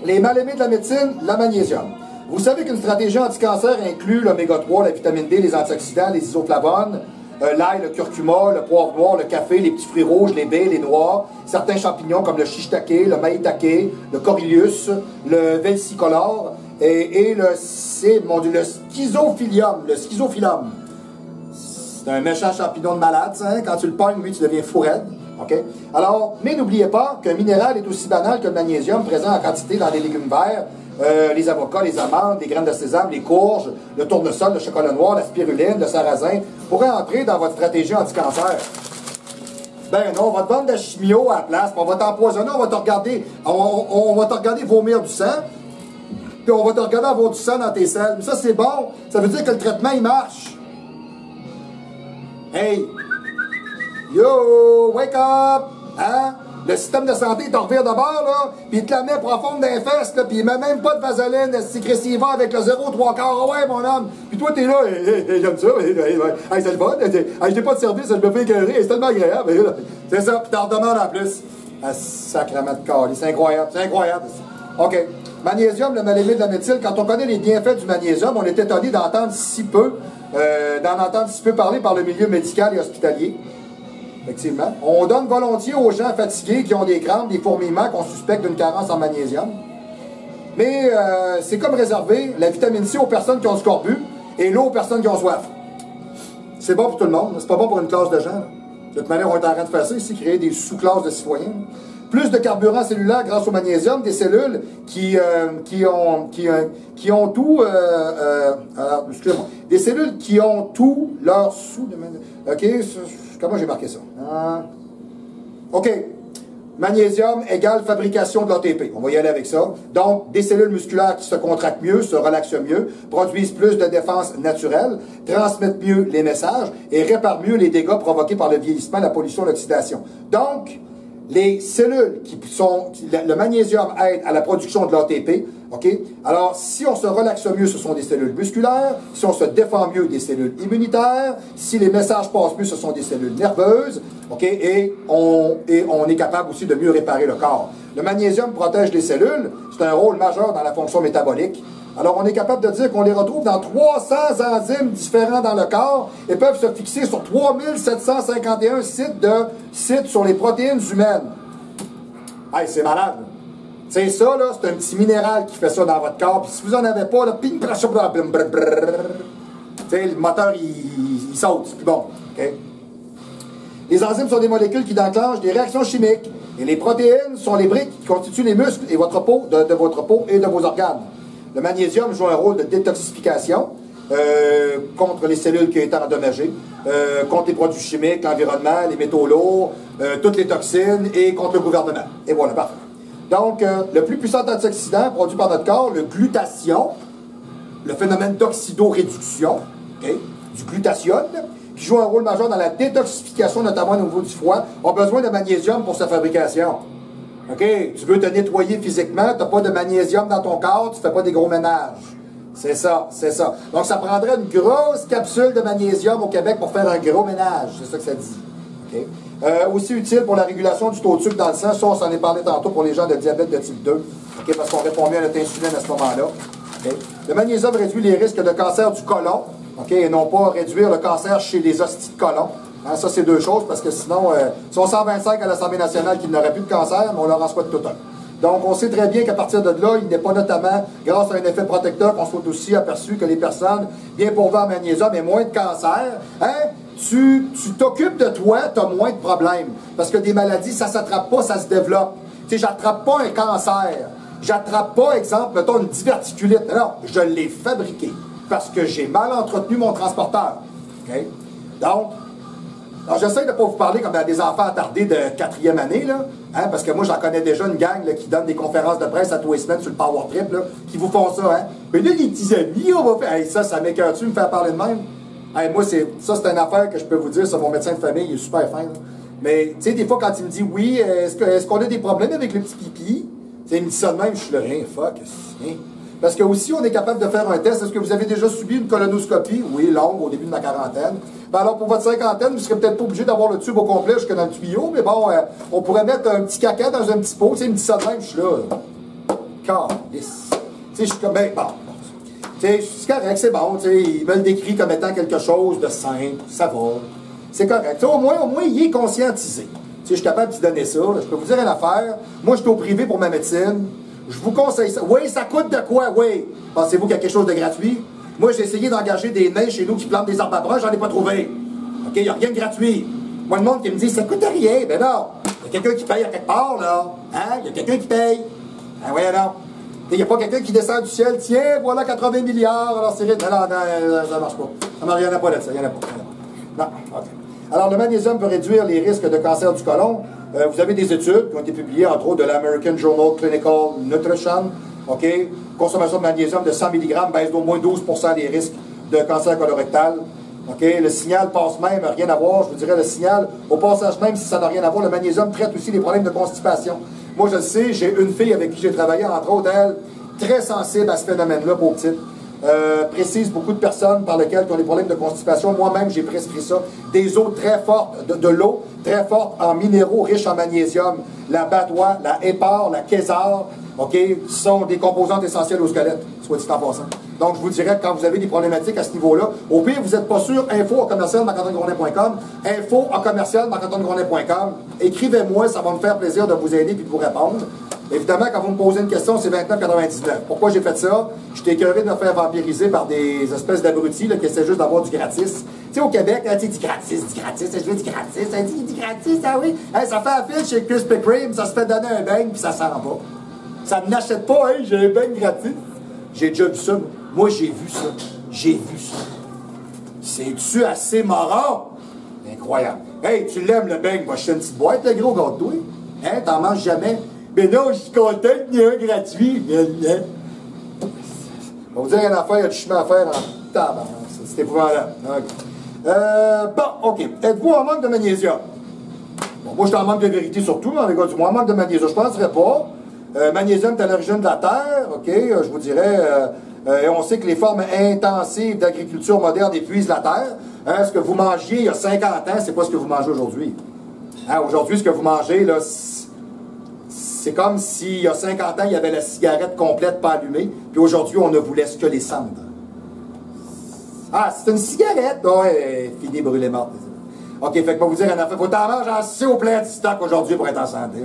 C: les mal-aimés de la médecine, le magnésium. Vous savez qu'une stratégie anti-cancer inclut l'oméga 3, la vitamine D, les antioxydants, les isoflavones, l'ail, le curcuma, le poivre noir, le café, les petits fruits rouges, les baies, les noix, certains champignons comme le shiitake, le maïtake, le coryllus, le versicolore et le schizophilium. Le schizophilium. C'est un méchant champignon de malade, ça, hein? Quand tu le pognes, lui, tu deviens fou raide. OK? Alors, mais n'oubliez pas qu'un minéral est aussi banal que le magnésium, présent en quantité dans les légumes verts, les avocats, les amandes, les graines de sésame, les courges, le tournesol, le chocolat noir, la spiruline, le sarrasin, pourraient entrer dans votre stratégie anti-cancer. Ben non, on va te vendre de la chimio à la place, puis on va t'empoisonner, on va te regarder, on va te regarder vomir du sang, puis on va te regarder avoir du sang dans tes selles. Mais ça, c'est bon. Ça veut dire que le traitement, il marche. Hey! Yo! Wake up! Hein? Le système de santé, il te revire de bord, là, puis il te la met profonde dans les fesses, là, puis il met même pas de vaseline, sécrétiva avec le 0,3 quart. Ah ouais, mon homme! Puis toi, t'es là, j'aime ça, c'est le fun, j'ai pas de service, je me fais écœurer, c'est tellement agréable. C'est ça, puis t'en redemandes en plus. Ah, sacrement de calice, c'est incroyable, c'est incroyable. OK. Magnésium, le mal-aimé de la médecine. Quand on connaît les bienfaits du magnésium, on est étonné d'entendre si peu, parler par le milieu médical et hospitalier. Effectivement. On donne volontiers aux gens fatigués qui ont des crampes, des fourmillements, qu'on suspecte d'une carence en magnésium. Mais c'est comme réserver la vitamine C aux personnes qui ont du scorbut et l'eau aux personnes qui ont soif. C'est bon pour tout le monde, c'est pas bon pour une classe de gens. Là. De toute manière, on est en train de faire ça ici, créer des sous-classes de citoyens. Plus de carburant cellulaire grâce au magnésium, des cellules qui ont tout... excusez-moi. Des cellules qui ont tout leur sous... OK, comment j'ai marqué ça? OK. Magnésium égale fabrication de l'ATP. On va y aller avec ça. Donc, des cellules musculaires qui se contractent mieux, se relaxent mieux, produisent plus de défense naturelle, transmettent mieux les messages et réparent mieux les dégâts provoqués par le vieillissement, la pollution, l'oxydation. Donc, les cellules le magnésium aide à la production de l'ATP, OK? Alors, si on se relaxe mieux, ce sont des cellules musculaires. Si on se défend mieux, des cellules immunitaires. Si les messages passent mieux, ce sont des cellules nerveuses, OK? Et on est capable aussi de mieux réparer le corps. Le magnésium protège les cellules. C'est un rôle majeur dans la fonction métabolique. Alors, on est capable de dire qu'on les retrouve dans 300 enzymes différents dans le corps et peuvent se fixer sur 3751 sites sur les protéines humaines. Hey, c'est malade. C'est ça, là, c'est un petit minéral qui fait ça dans votre corps. Puis si vous n'en avez pas, là, ping, le moteur, il saute. C'est plus bon. OK? Les enzymes sont des molécules qui déclenchent des réactions chimiques. Et les protéines sont les briques qui constituent les muscles et votre peau, de votre peau et de vos organes. Le magnésium joue un rôle de détoxification contre les cellules qui ont été endommagées, contre les produits chimiques, l'environnement, les métaux lourds, toutes les toxines et contre le gouvernement. Et voilà, parfait. Donc, le plus puissant antioxydant produit par notre corps, le glutathion, le phénomène d'oxydoréduction, okay, du glutathione, qui joue un rôle majeur dans la détoxification, notamment au niveau du foie, a besoin de magnésium pour sa fabrication. OK? Tu veux te nettoyer physiquement, tu n'as pas de magnésium dans ton corps, tu ne fais pas des gros ménages. C'est ça, c'est ça. Donc, ça prendrait une grosse capsule de magnésium au Québec pour faire un gros ménage. C'est ça que ça dit. OK? Aussi utile pour la régulation du taux de sucre dans le sang. Ça, on s'en est parlé tantôt pour les gens de diabète de type 2. OK? Parce qu'on répond mieux à notre insuline à ce moment-là. OK? Le magnésium réduit les risques de cancer du côlon. OK? Et non pas réduire le cancer chez les hosties de côlon. Hein, ça, c'est deux choses, parce que sinon, ils sont 125 à l'Assemblée nationale qui n'auraient plus de cancer, mais on leur en souhaite tout un. Donc, on sait très bien qu'à partir de là, il n'est pas notamment, grâce à un effet protecteur, qu'on soit aussi aperçu que les personnes bien pourvues en magnésium aient moins de cancer. Hein? Tu t'occupes de toi, tu as moins de problèmes. Parce que des maladies, ça ne s'attrape pas, ça se développe. Tu sais, j'attrape pas un cancer. J'attrape pas, exemple, mettons, une diverticulite. Non, je l'ai fabriqué parce que j'ai mal entretenu mon transporteur. OK? Donc, j'essaie de ne pas vous parler comme à des enfants attardés de 4e année, là, hein, parce que moi, j'en connais déjà une gang là, qui donne des conférences de presse à tous les semaines sur le Power Trip, là, qui vous font ça. Hein. Mais là, les petits amis, on va faire... Hey, ça m'écoeure-tu me faire parler de même? Hey, moi, c'est une affaire que je peux vous dire, c'est mon médecin de famille, il est super fin. Là. Mais, tu sais, des fois, quand il me dit, oui, est-ce qu'on a des problèmes avec le petit pipi? Il me dit ça de même, je suis le rien, fuck, rien. Parce que aussi, on est capable de faire un test. Est-ce que vous avez déjà subi une colonoscopie? Oui, longue, au début de ma quarantaine. Ben alors, pour votre cinquantaine, vous ne serez peut-être pas obligé d'avoir le tube au complet jusque dans le tuyau, mais bon, on pourrait mettre un petit caca dans un petit pot. Tu sais, il me dit ça de même, je suis là. Calice. Tu sais, je suis comme, ben, bon. Tu sais, c'est correct, c'est bon. Tu sais, il me le décrit comme étant quelque chose de simple, ça va. C'est correct. Tu sais, au moins, il est conscientisé. Tu sais, je suis capable de te donner ça. Je peux vous dire une affaire. Moi, je suis au privé pour ma médecine. Je vous conseille ça. Oui, ça coûte de quoi? Oui. Pensez-vous qu'il y a quelque chose de gratuit? Moi, j'ai essayé d'engager des nains chez nous qui plantent des arbres à bras, j'en ai pas trouvé. OK? Il n'y a rien de gratuit. Moi, le monde qui me dit, ça coûte rien. Ben non. Il y a quelqu'un qui paye à quelque part, là. Hein? Il y a quelqu'un qui paye. Ah, ouais, non. Il n'y a pas quelqu'un qui descend du ciel. Tiens, voilà 80 milliards. Alors, c'est vite. Non, ça marche pas. Il n'y en a pas de ça. Il n'y en a pas. Non. OK. Alors, le magnésium peut réduire les risques de cancer du côlon. Vous avez des études qui ont été publiées, entre autres, de l'American Journal Clinical Nutrition. OK? Consommation de magnésium de 100 mg baisse d'au moins 12% des risques de cancer colorectal. OK? Le signal passe même, rien à voir. Je vous dirais, le signal, au passage même, si ça n'a rien à voir, le magnésium traite aussi les problèmes de constipation. Moi, je le sais, j'ai une fille avec qui j'ai travaillé, entre autres, elle, très sensible à ce phénomène-là, pauvre petite. Précise beaucoup de personnes par lesquelles qui ont des problèmes de constipation. Moi-même, j'ai prescrit ça. Des eaux très fortes, de l'eau très forte en minéraux riches en magnésium. La badoie, la hépare, la késar, OK, sont des composantes essentielles au squelette, soit dit en passant. Donc, je vous dirais que quand vous avez des problématiques à ce niveau-là, au pire, vous n'êtes pas sûr, info@marc-antoine-gronin.com, info@marc-antoine-gronin.com. Écrivez-moi, ça va me faire plaisir de vous aider et de vous répondre. Évidemment, quand vous me posez une question, c'est 29,99. Pourquoi j'ai fait ça? J'étais écœuré de me faire vampiriser par des espèces d'abrutis qui essaient juste d'avoir du gratis. Tu sais, au Québec, tu dis gratis, je veux du gratis, du gratis, ah oui. Hey, ça fait affiche chez Krispy Kreme, ça se fait donner un beigne, puis ça sent pas. Ça n'achète pas, hey, j'ai un beigne gratis. J'ai déjà vu ça. Moi, j'ai vu ça. J'ai vu ça. C'est-tu assez marrant? Incroyable. Hey, tu l'aimes le beigne? Va acheter une petite boîte, le gros gâteau. Hein, t'en manges jamais. Mais non, je suis content qu'il y ait un gratuit. On va vous dire une affaire, il y a du chemin à faire en tabac. C'est épouvantable. Bon, OK. Êtes-vous en manque de magnésium? Bon, moi, je suis en manque de vérité surtout, mais les gars du moins, en manque de magnésium, je ne penserais pas. Magnésium est à l'origine de la Terre, OK? Je vous dirais, on sait que les formes intensives d'agriculture moderne épuisent la Terre. Hein, ce que vous mangiez il y a 50 ans, c'est pas ce que vous mangez aujourd'hui. Hein, aujourd'hui, ce que vous mangez, là, c'est comme s'il y a 50 ans, il y avait la cigarette complète pas allumée, puis aujourd'hui, on ne vous laisse que les cendres. Ah, c'est une cigarette? Ouais, fini brûlée morte. OK, fait que pour vous dire, il faut t'en manger assez au plein de stock aujourd'hui pour être en santé.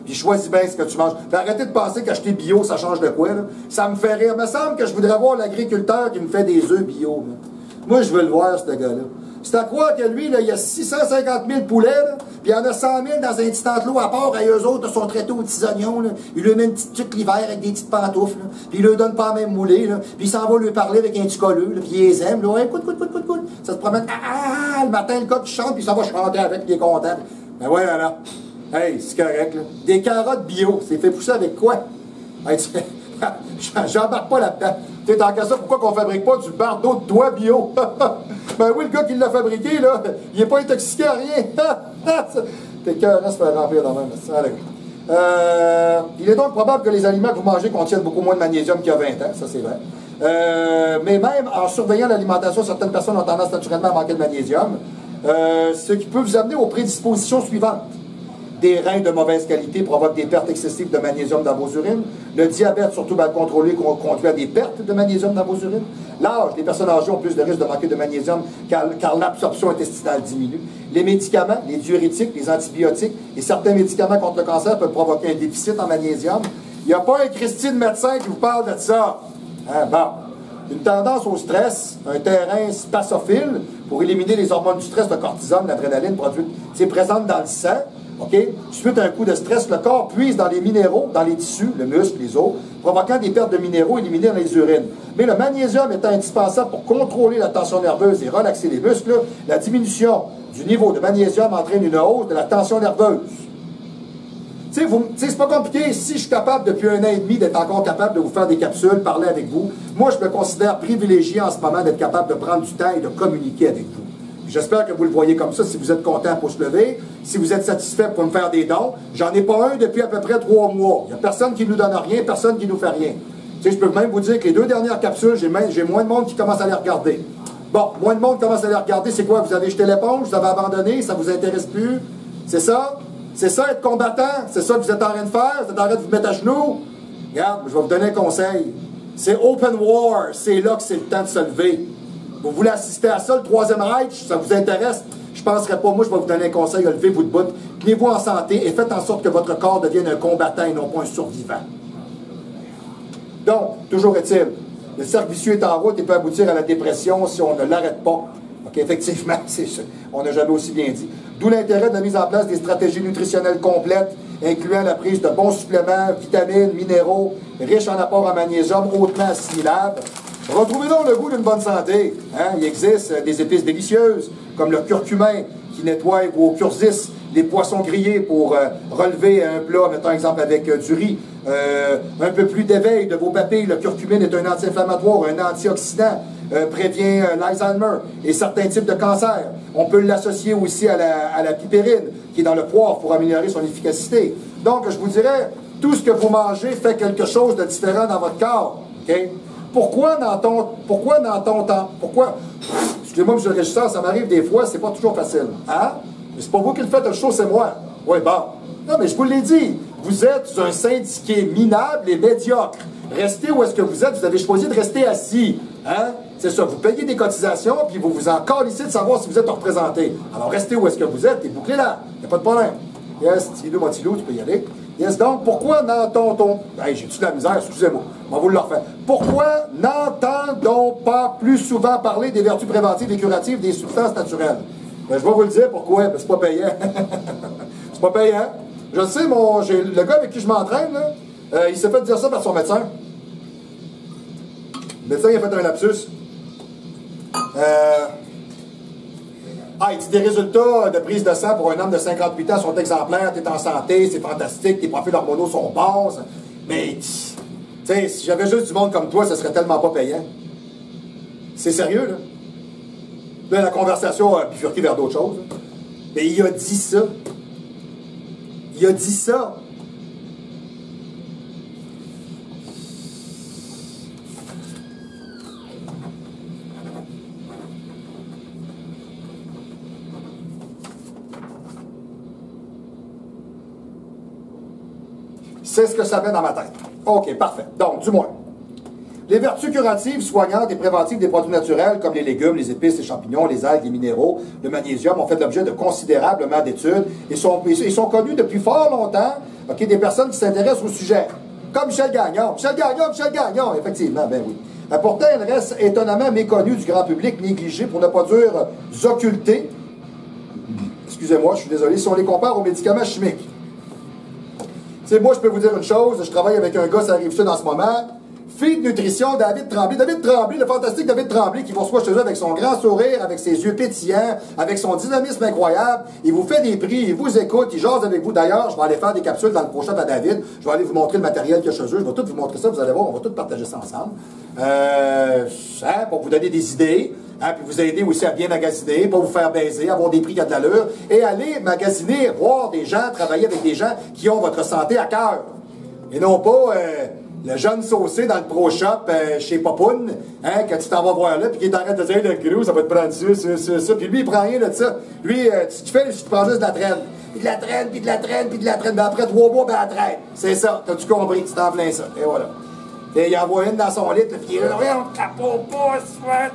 C: Puis choisis bien ce que tu manges. Puis arrêtez de penser qu'acheter bio, ça change de quoi, là. Ça me fait rire. Il me semble que je voudrais voir l'agriculteur qui me fait des œufs bio. Là. Moi, je veux le voir, ce gars-là. C'est à croire que lui, là, il y a 650 000 poulets, là, puis il y en a 100 000 dans un petit enclos à part, et eux autres sont traités aux petits oignons. Là. Il lui met une petite tuque l'hiver avec des petites pantoufles, là, puis il leur donne pas la même moulée, là, puis il s'en va lui parler avec un petit colleux, là, puis il les aime. Là, ouais, écoute. Ça se promène, le matin, le gars qui chante, puis ça va chanter avec, puis il est content. Ben ouais, là. Hey, c'est correct, là. Des carottes bio, c'est fait pousser avec quoi? Hey, j'embarque pas là-dedans. Tu sais, tant qu'à ça, pourquoi qu'on fabrique pas du bardeau de toit bio? Ben oui, le gars qui l'a fabriqué, là, il n'est pas intoxiqué à rien. T'es cœur, se faire remplir dans même. Il est donc probable que les aliments que vous mangez contiennent beaucoup moins de magnésium qu'il y a 20 ans, ça c'est vrai. Mais même en surveillant l'alimentation, certaines personnes ont tendance naturellement à manquer de magnésium, ce qui peut vous amener aux prédispositions suivantes. Des reins de mauvaise qualité provoquent des pertes excessives de magnésium dans vos urines. Le diabète, surtout mal contrôlé, conduit à des pertes de magnésium dans vos urines. L'âge, les personnes âgées ont plus de risques de manquer de magnésium car l'absorption intestinale diminue. Les médicaments, les diurétiques, les antibiotiques et certains médicaments contre le cancer peuvent provoquer un déficit en magnésium. Il n'y a pas un Christine médecin qui vous parle de ça. Hein, bon. Une tendance au stress, un terrain spasophile pour éliminer les hormones du stress, le cortisone, l'adrénaline produite, c'est présente dans le sang. OK? Suite à un coup de stress, le corps puise dans les minéraux, dans les tissus, le muscle, les os, provoquant des pertes de minéraux éliminés dans les urines. Mais le magnésium étant indispensable pour contrôler la tension nerveuse et relaxer les muscles, la diminution du niveau de magnésium entraîne une hausse de la tension nerveuse. Tu sais, c'est pas compliqué. Si je suis capable, depuis 1 an et demi, d'être encore capable de vous faire des capsules, parler avec vous, moi, je me considère privilégié en ce moment d'être capable de prendre du temps et de communiquer avec vous. J'espère que vous le voyez comme ça. Si vous êtes content, pour se lever. Si vous êtes satisfait pour me faire des dons, j'en ai pas un depuis à peu près 3 mois. Il n'y a personne qui nous donne rien, personne qui nous fait rien. Tu sais, je peux même vous dire que les 2 dernières capsules, j'ai moins de monde qui commence à les regarder. Bon, moins de monde commence à les regarder. C'est quoi? Vous avez jeté l'éponge, vous avez abandonné, ça vous intéresse plus? C'est ça? C'est ça, être combattant? C'est ça que vous êtes en train de faire? Vous êtes en train de vous mettre à genoux? Regarde, je vais vous donner un conseil. C'est open war. C'est là que c'est le temps de se lever. Vous voulez assister à ça, le 3e Reich? Ça vous intéresse? Je ne penserai pas. Moi, je vais vous donner un conseil. Levez-vous debout. Tenez-vous en santé et faites en sorte que votre corps devienne un combattant et non pas un survivant. Donc, toujours est-il, le cercle vicieux est en route et peut aboutir à la dépression si on ne l'arrête pas. OK, effectivement, on n'a jamais aussi bien dit. D'où l'intérêt de la mise en place des stratégies nutritionnelles complètes, incluant la prise de bons suppléments, vitamines, minéraux, riches en apports en magnésium, hautement assimilables. Retrouvez donc le goût d'une bonne santé. Hein? Il existe des épices délicieuses, comme le curcumin, qui nettoie vos cursis, les poissons grillés pour relever un plat, mettons exemple avec du riz. Un peu plus d'éveil de vos papilles. Le curcumine est un anti-inflammatoire, un antioxydant. Prévient l'Alzheimer et certains types de cancers. On peut l'associer aussi à la pipérine, qui est dans le poivre pour améliorer son efficacité. Donc, je vous dirais, tout ce que vous mangez fait quelque chose de différent dans votre corps. Okay? Pourquoi excusez-moi, M. le régisseur, ça m'arrive des fois, c'est pas toujours facile. Hein? Mais c'est pas vous qui le faites, le show, c'est moi. Oui, bon. Non, mais je vous l'ai dit. Vous êtes un syndiqué minable et médiocre. Restez où est-ce que vous êtes. Vous avez choisi de rester assis. Hein? C'est ça. Vous payez des cotisations, puis vous vous en calissez de savoir si vous êtes représenté. Alors, restez où est-ce que vous êtes et bouclez-la. Il n'y a pas de problème. Yes, Tilo Motilou, tu peux y aller. Yes, donc, pourquoi n'entend-on... Hey, j'ai-tu de la misère? Excusez-moi. On va vous le refaire. Pourquoi n'entendons pas plus souvent parler des vertus préventives et curatives des substances naturelles? Ben, je vais vous le dire pourquoi. Ben, c'est pas payant. C'est pas payant. Je sais, le gars avec qui je m'entraîne, il s'est fait dire ça par son médecin. Le médecin, il a fait un lapsus. Il dit des résultats de prise de sang pour un homme de 58 ans sont exemplaires, t'es en santé, c'est fantastique, tes profils hormonaux sont bons. Mais, tu sais, si j'avais juste du monde comme toi, ça serait tellement pas payant. C'est sérieux, là. Là, la conversation a bifurqué vers d'autres choses. Mais il a dit ça. Il a dit ça. C'est ce que ça met dans ma tête. OK, parfait. Donc, du moins, les vertus curatives, soignantes et préventives des produits naturels, comme les légumes, les épices, les champignons, les algues, les minéraux, le magnésium, ont fait l'objet de considérablement d'études et sont connus depuis fort longtemps, OK, des personnes qui s'intéressent au sujet. Comme Michel Gagnon. Michel Gagnon, effectivement, ben oui. Pourtant, elle reste étonnamment méconnue du grand public, négligée, pour ne pas dire occultée. Excusez-moi, je suis désolé, si on les compare aux médicaments chimiques. Tu sais, moi, je peux vous dire une chose, je travaille avec un gars, ça arrive ça en ce moment, fille de nutrition, David Tremblay. David Tremblay, le fantastique David Tremblay, qui vous reçoit chez eux avec son grand sourire, avec ses yeux pétillants, avec son dynamisme incroyable. Il vous fait des prix, il vous écoute, il jase avec vous. D'ailleurs, je vais aller faire des capsules dans le prochain à David. Je vais aller vous montrer le matériel qu'il y a chez eux. Je vais tout vous montrer ça, vous allez voir, on va tout partager ça ensemble. Pour vous donner des idées. Hein, puis vous aider aussi à bien magasiner, pas vous faire baiser, avoir des prix qui ont de l'allure, et aller magasiner, voir des gens, travailler avec des gens qui ont votre santé à cœur. Et non pas Le jeune saucé dans le Pro Shop chez Popoun, hein, quand tu t'en vas voir là, puis qu'il t'arrête de dire le gros, ça va te prendre ça. Puis lui, il prend rien de ça. Lui, tu fais, tu prends juste de la traîne. Puis de la traîne, puis de la traîne, puis de la traîne. Ben après 3 mois, ben la traîne. C'est ça. T'as-tu compris? Tu t'en plein ça. Et voilà. Et il envoie une dans son lit, là, puis il est là, on capot pas,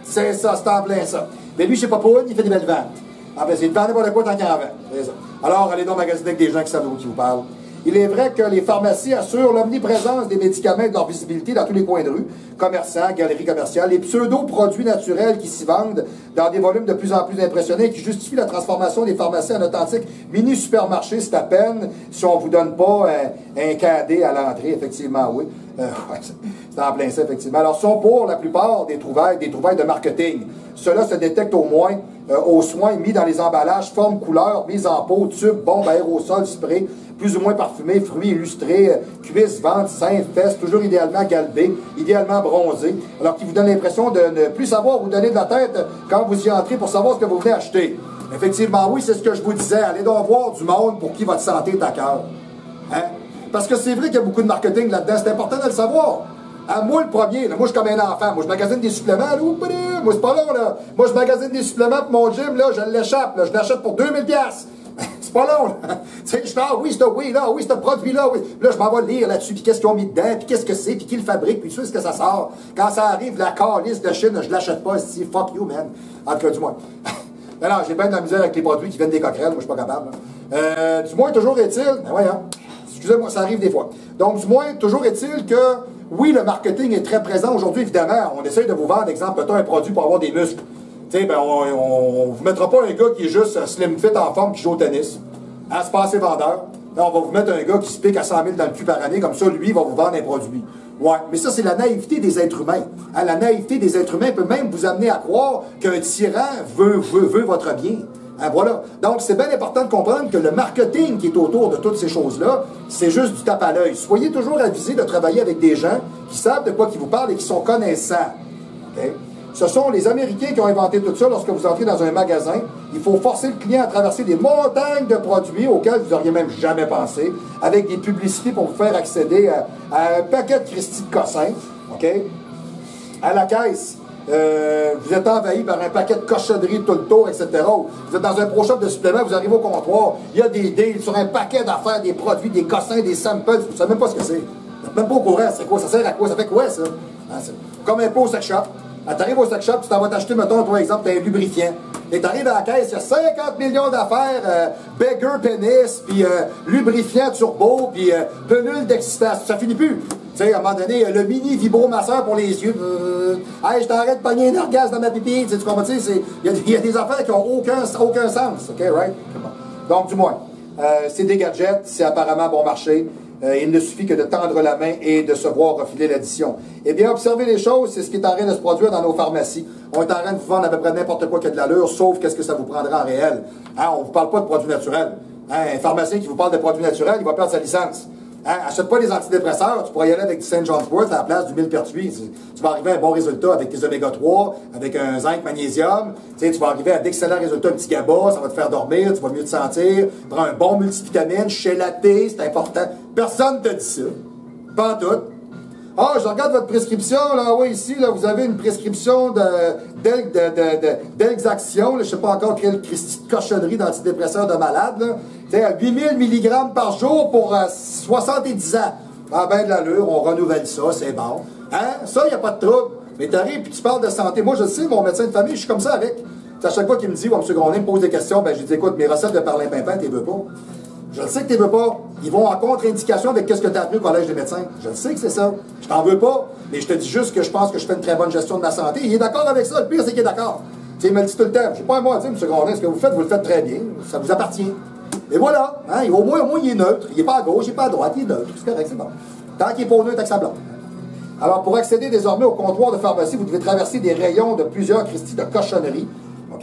C: c'est ça, c'est en plein ça. Mais lui, chez Popoun, il fait des belles ventes. En fait, il vend n'importe quoi tant qu'il en vend. C'est ça. Alors, allez donc magasiner avec des gens qui savent de qui vous parlent. Il est vrai que les pharmacies assurent l'omniprésence des médicaments et de leur visibilité dans tous les coins de rue, commerçants, galeries commerciales, les pseudo-produits naturels qui s'y vendent dans des volumes de plus en plus impressionnants et qui justifient la transformation des pharmacies en authentiques mini-supermarchés. C'est à peine si on ne vous donne pas un cadet à l'entrée, effectivement, oui. Ouais, c'est en plein ça, effectivement. Alors, sont pour la plupart des trouvailles de marketing. Cela se détecte au moins aux soins mis dans les emballages, formes, couleurs, mises en pot, tubes, bombes, aérosols, spray, plus ou moins parfumés, fruits illustrés, cuisses, ventre, seins, fesses, toujours idéalement galbés, idéalement bronzés, alors qui vous donne l'impression de ne plus savoir où donner de la tête quand vous y entrez pour savoir ce que vous venez acheter. Effectivement, oui, c'est ce que je vous disais. Allez donc voir du monde pour qui votre santé est à cœur. Hein? Parce que c'est vrai qu'il y a beaucoup de marketing là-dedans, c'est important de le savoir. À moi, le premier, là, moi, je suis comme un enfant. Moi, je magasine des suppléments. Là, moi, c'est pas long, là. Moi, je magasine des suppléments pour mon gym, là, je l'échappe, là. Je l'achète pour 2000$. C'est pas long, là. Tu sais, je fais, ah oui, ce produit-là, oui. Puis là, je m'en vais lire là-dessus, puis qu'est-ce qu'ils ont mis dedans, puis qu'est-ce que c'est, puis qui le fabrique, puis tout ce que ça sort. Quand ça arrive, la calice de Chine, je l'achète pas, c'est fuck you, man. En tout cas, du moins. Mais non, j'ai bien de la misère avec les produits qui viennent des coquerelles, moi, je suis pas capable, du moins, toujours est-il, ben voyons. Excusez-moi, ça arrive des fois. Donc, du moins, toujours est-il que, oui, le marketing est très présent aujourd'hui, évidemment. On essaye de vous vendre, exemple, un produit pour avoir des muscles. Tu sais, ben, on vous mettra pas un gars qui est juste slim fit en forme qui joue au tennis. Hein, c'est pas assez vendeur. Là, on va vous mettre un gars qui se pique à 100 000 dans le cul par année, comme ça, lui, il va vous vendre un produit. Ouais, mais ça, c'est la naïveté des êtres humains. Hein, la naïveté des êtres humains peut même vous amener à croire qu'un tyran veut votre bien. Hein, voilà. Donc, c'est bien important de comprendre que le marketing qui est autour de toutes ces choses-là, c'est juste du tape à l'œil. Soyez toujours avisés de travailler avec des gens qui savent de quoi ils vous parlent et qui sont connaissants. Okay? Ce sont les Américains qui ont inventé tout ça. Lorsque vous entrez dans un magasin, il faut forcer le client à traverser des montagnes de produits auxquels vous n'auriez même jamais pensé, avec des publicités pour vous faire accéder à un paquet de Christy de cossins. Okay? À la caisse, vous êtes envahi par un paquet de cochonneries tout le tour, etc. Vous êtes dans un pro shop de suppléments, vous arrivez au comptoir, il y a des deals sur un paquet d'affaires, des produits, des cossins, des samples, vous ne savez même pas ce que c'est. Vous n'êtes même pas au courant, c'est quoi, ça sert à quoi, ça fait quoi ça? Hein, comme un pot au sex shop. Tu arrives au sex shop, tu t'en vas t'acheter, mettons, par exemple, t'as un lubrifiant. Et t'arrives à la caisse, il y a 50 millions d'affaires, beggar penis, puis lubrifiant turbo, puis penule d'excitation. Ça finit plus. Tu sais, à un moment donné, le mini vibromasseur pour les yeux. Hey, je t'arrête de pogner un orgasme dans ma pipi. Tu comprends? Il y a des affaires qui n'ont aucun sens. OK, right? Donc, du moins, c'est des gadgets, c'est apparemment bon marché. Il ne suffit que de tendre la main et de se voir refiler l'addition. Eh bien, observez les choses, c'est ce qui est en train de se produire dans nos pharmacies. On est en train de vous vendre à peu près n'importe quoi qui a de l'allure, sauf qu'est-ce que ça vous prendra en réel. Hein, on ne vous parle pas de produits naturels. Hein, un pharmacien qui vous parle de produits naturels, il va perdre sa licence. Hein, achète pas des antidépresseurs, tu pourrais y aller avec du St. John's Wort à la place du millepertuis. Tu vas arriver à un bon résultat avec tes oméga 3, avec un zinc, magnésium. Tu vas arriver à d'excellents résultats, un petit GABA, ça va te faire dormir, tu vas mieux te sentir. Prends un bon multivitamine, chez Laté, c'est important. Personne ne te dit ça. Pas en tout. Ah, je regarde votre prescription, là, oui, ici, là, vous avez une prescription d'Elxaction, je sais pas encore quelle cochonnerie d'antidépresseur de malade, là. Tu sais, à 8000 mg par jour pour 70 ans. Ah, ben de l'allure, on renouvelle ça, c'est bon. Hein? Ça, il n'y a pas de trouble. Mais t'arrives puis tu parles de santé. Moi, je le sais, mon médecin de famille, je suis comme ça avec. À chaque fois qu'il me dit, M. Grondin me pose des questions, ben, je lui dis, écoute, mes recettes de parlimpinpin, t'es veux pas. Je le sais que tu veux pas. Ils vont en contre-indication avec ce que tu as appris au Collège des médecins. Je le sais que c'est ça. Je t'en veux pas, mais je te dis juste que je pense que je fais une très bonne gestion de ma santé. Il est d'accord avec ça. Le pire, c'est qu'il est d'accord. Tu sais, il me le dit tout le temps. Je sais pas à moi à dire, M. Grondin, ce que vous le faites très bien. Ça vous appartient. Et voilà. Hein, au moins, il est neutre. Il n'est pas à gauche, il n'est pas à droite, il est neutre. C'est correct, c'est bon. Tant qu'il est pas neutre avec sa blonde. Alors, pour accéder désormais au comptoir de pharmacie, vous devez traverser des rayons de plusieurs Christie de cochonneries. OK?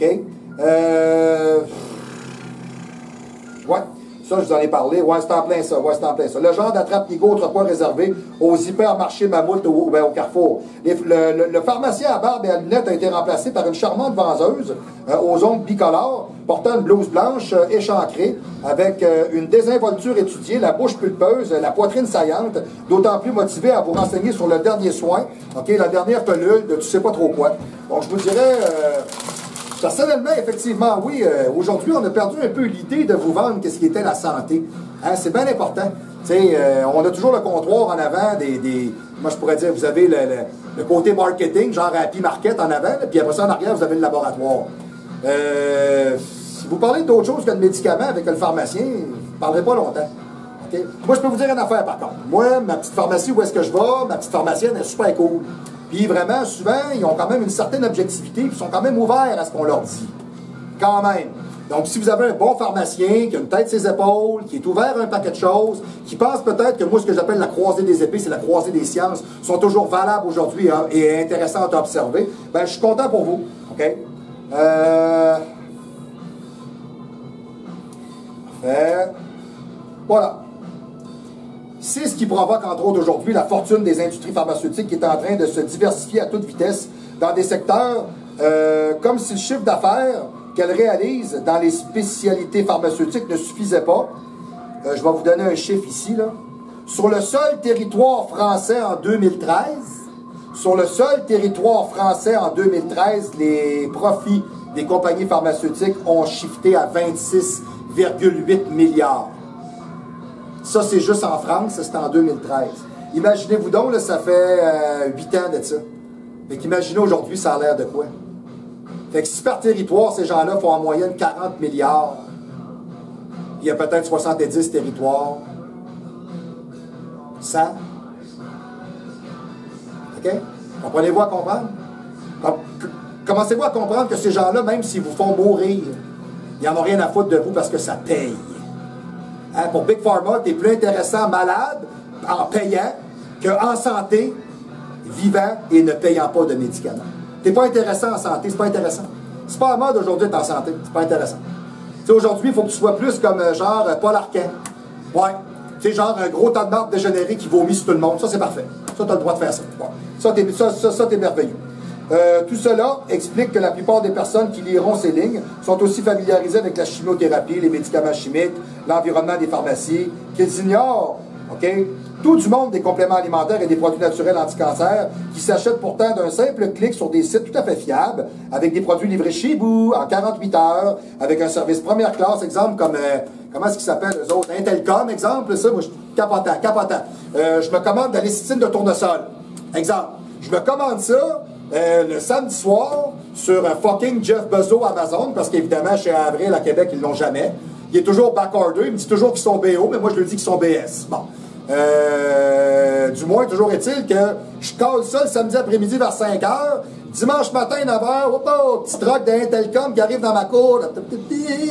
C: Ouais. Ça, je vous en ai parlé. Ouais, c'est en plein ça. Ouais, c'est en plein ça. Le genre d'attrape-nigo autrefois réservé aux hypermarchés Mammouth ou au Carrefour. Le pharmacien à barbe et à lunettes a été remplacé par une charmante vendeuse aux ongles bicolores, portant une blouse blanche échancrée, avec une désinvolture étudiée, la bouche pulpeuse, la poitrine saillante, d'autant plus motivée à vous renseigner sur le dernier soin, la dernière pelule de tu sais pas trop quoi. Donc, je vous dirais... personnellement, effectivement, oui, aujourd'hui, on a perdu un peu l'idée de vous vendre ce qui était la santé. Hein, c'est bien important. On a toujours le comptoir en avant moi, je pourrais dire, vous avez le côté marketing, genre Happy Market en avant, puis après ça, en arrière, vous avez le laboratoire. Si vous parlez d'autre chose que de médicaments avec le pharmacien, vous ne parlerez pas longtemps. Okay? Moi, je peux vous dire une affaire, par contre. Moi, ma petite pharmacie, où est-ce que je vais, ma petite pharmacienne est super cool. Puis vraiment, souvent, ils ont quand même une certaine objectivité, puis ils sont quand même ouverts à ce qu'on leur dit. Quand même. Donc, si vous avez un bon pharmacien, qui a une tête sur ses épaules, qui est ouvert à un paquet de choses, qui pense peut-être que moi, ce que j'appelle la croisée des épées, c'est la croisée des sciences, sont toujours valables aujourd'hui et intéressantes à observer, ben, je suis content pour vous. OK? Parfait. Voilà. C'est ce qui provoque, entre autres, aujourd'hui, la fortune des industries pharmaceutiques qui est en train de se diversifier à toute vitesse dans des secteurs comme si le chiffre d'affaires qu'elles réalisent dans les spécialités pharmaceutiques ne suffisait pas. Je vais vous donner un chiffre ici, là. Sur le seul territoire français en 2013, les profits des compagnies pharmaceutiques ont shifté à 26,8 milliards. Ça, c'est juste en France, c'était en 2013. Imaginez-vous donc, là, ça fait 8 ans de ça. Fait qu'imaginez aujourd'hui, ça a l'air de quoi? Fait que si par territoire, ces gens-là font en moyenne 40 milliards, il y a peut-être 70 territoires, 100. OK? Comprenez-vous à comprendre? Commencez-vous à comprendre que ces gens-là, même s'ils vous font mourir, ils n'en ont rien à foutre de vous parce que ça paye. Hein, pour Big Pharma, tu es plus intéressant malade en payant qu'en santé, vivant et ne payant pas de médicaments. Tu n'es pas intéressant en santé, c'est pas intéressant. C'est pas à mode aujourd'hui d'être en santé, c'est pas intéressant. Tu sais, aujourd'hui, il faut que tu sois plus comme genre Paul Arcand. Ouais. Tu sais, genre un gros tas de marde dégénéré qui vomit sur tout le monde. Ça, c'est parfait. Ça, tu as le droit de faire ça. Ouais. Ça, t'es merveilleux. Tout cela explique que la plupart des personnes qui liront ces lignes sont aussi familiarisées avec la chimiothérapie, les médicaments chimiques, l'environnement des pharmacies, qu'ils ignorent, OK, tout du monde des compléments alimentaires et des produits naturels anti-cancer qui s'achètent pourtant d'un simple clic sur des sites tout à fait fiables, avec des produits livrés chez vous en 48 heures, avec un service première classe, exemple comme, comment est-ce qu'ils s'appellent eux autres, Intelcom, exemple, ça, moi, je suis capotant. Je me commande de la lécithine de tournesol, exemple. Je me commande ça, le samedi soir sur un fucking Jeff Bezos Amazon, parce qu'évidemment, chez Avril à Québec, ils l'ont jamais. Il est toujours backorder, il me dit toujours qu'ils sont BO, mais moi je lui dis qu'ils sont BS. Bon. Du moins, toujours est-il que je cale ça le samedi après-midi vers 5h. Dimanche matin, 9h, petit truck d'Intelcom qui arrive dans ma cour.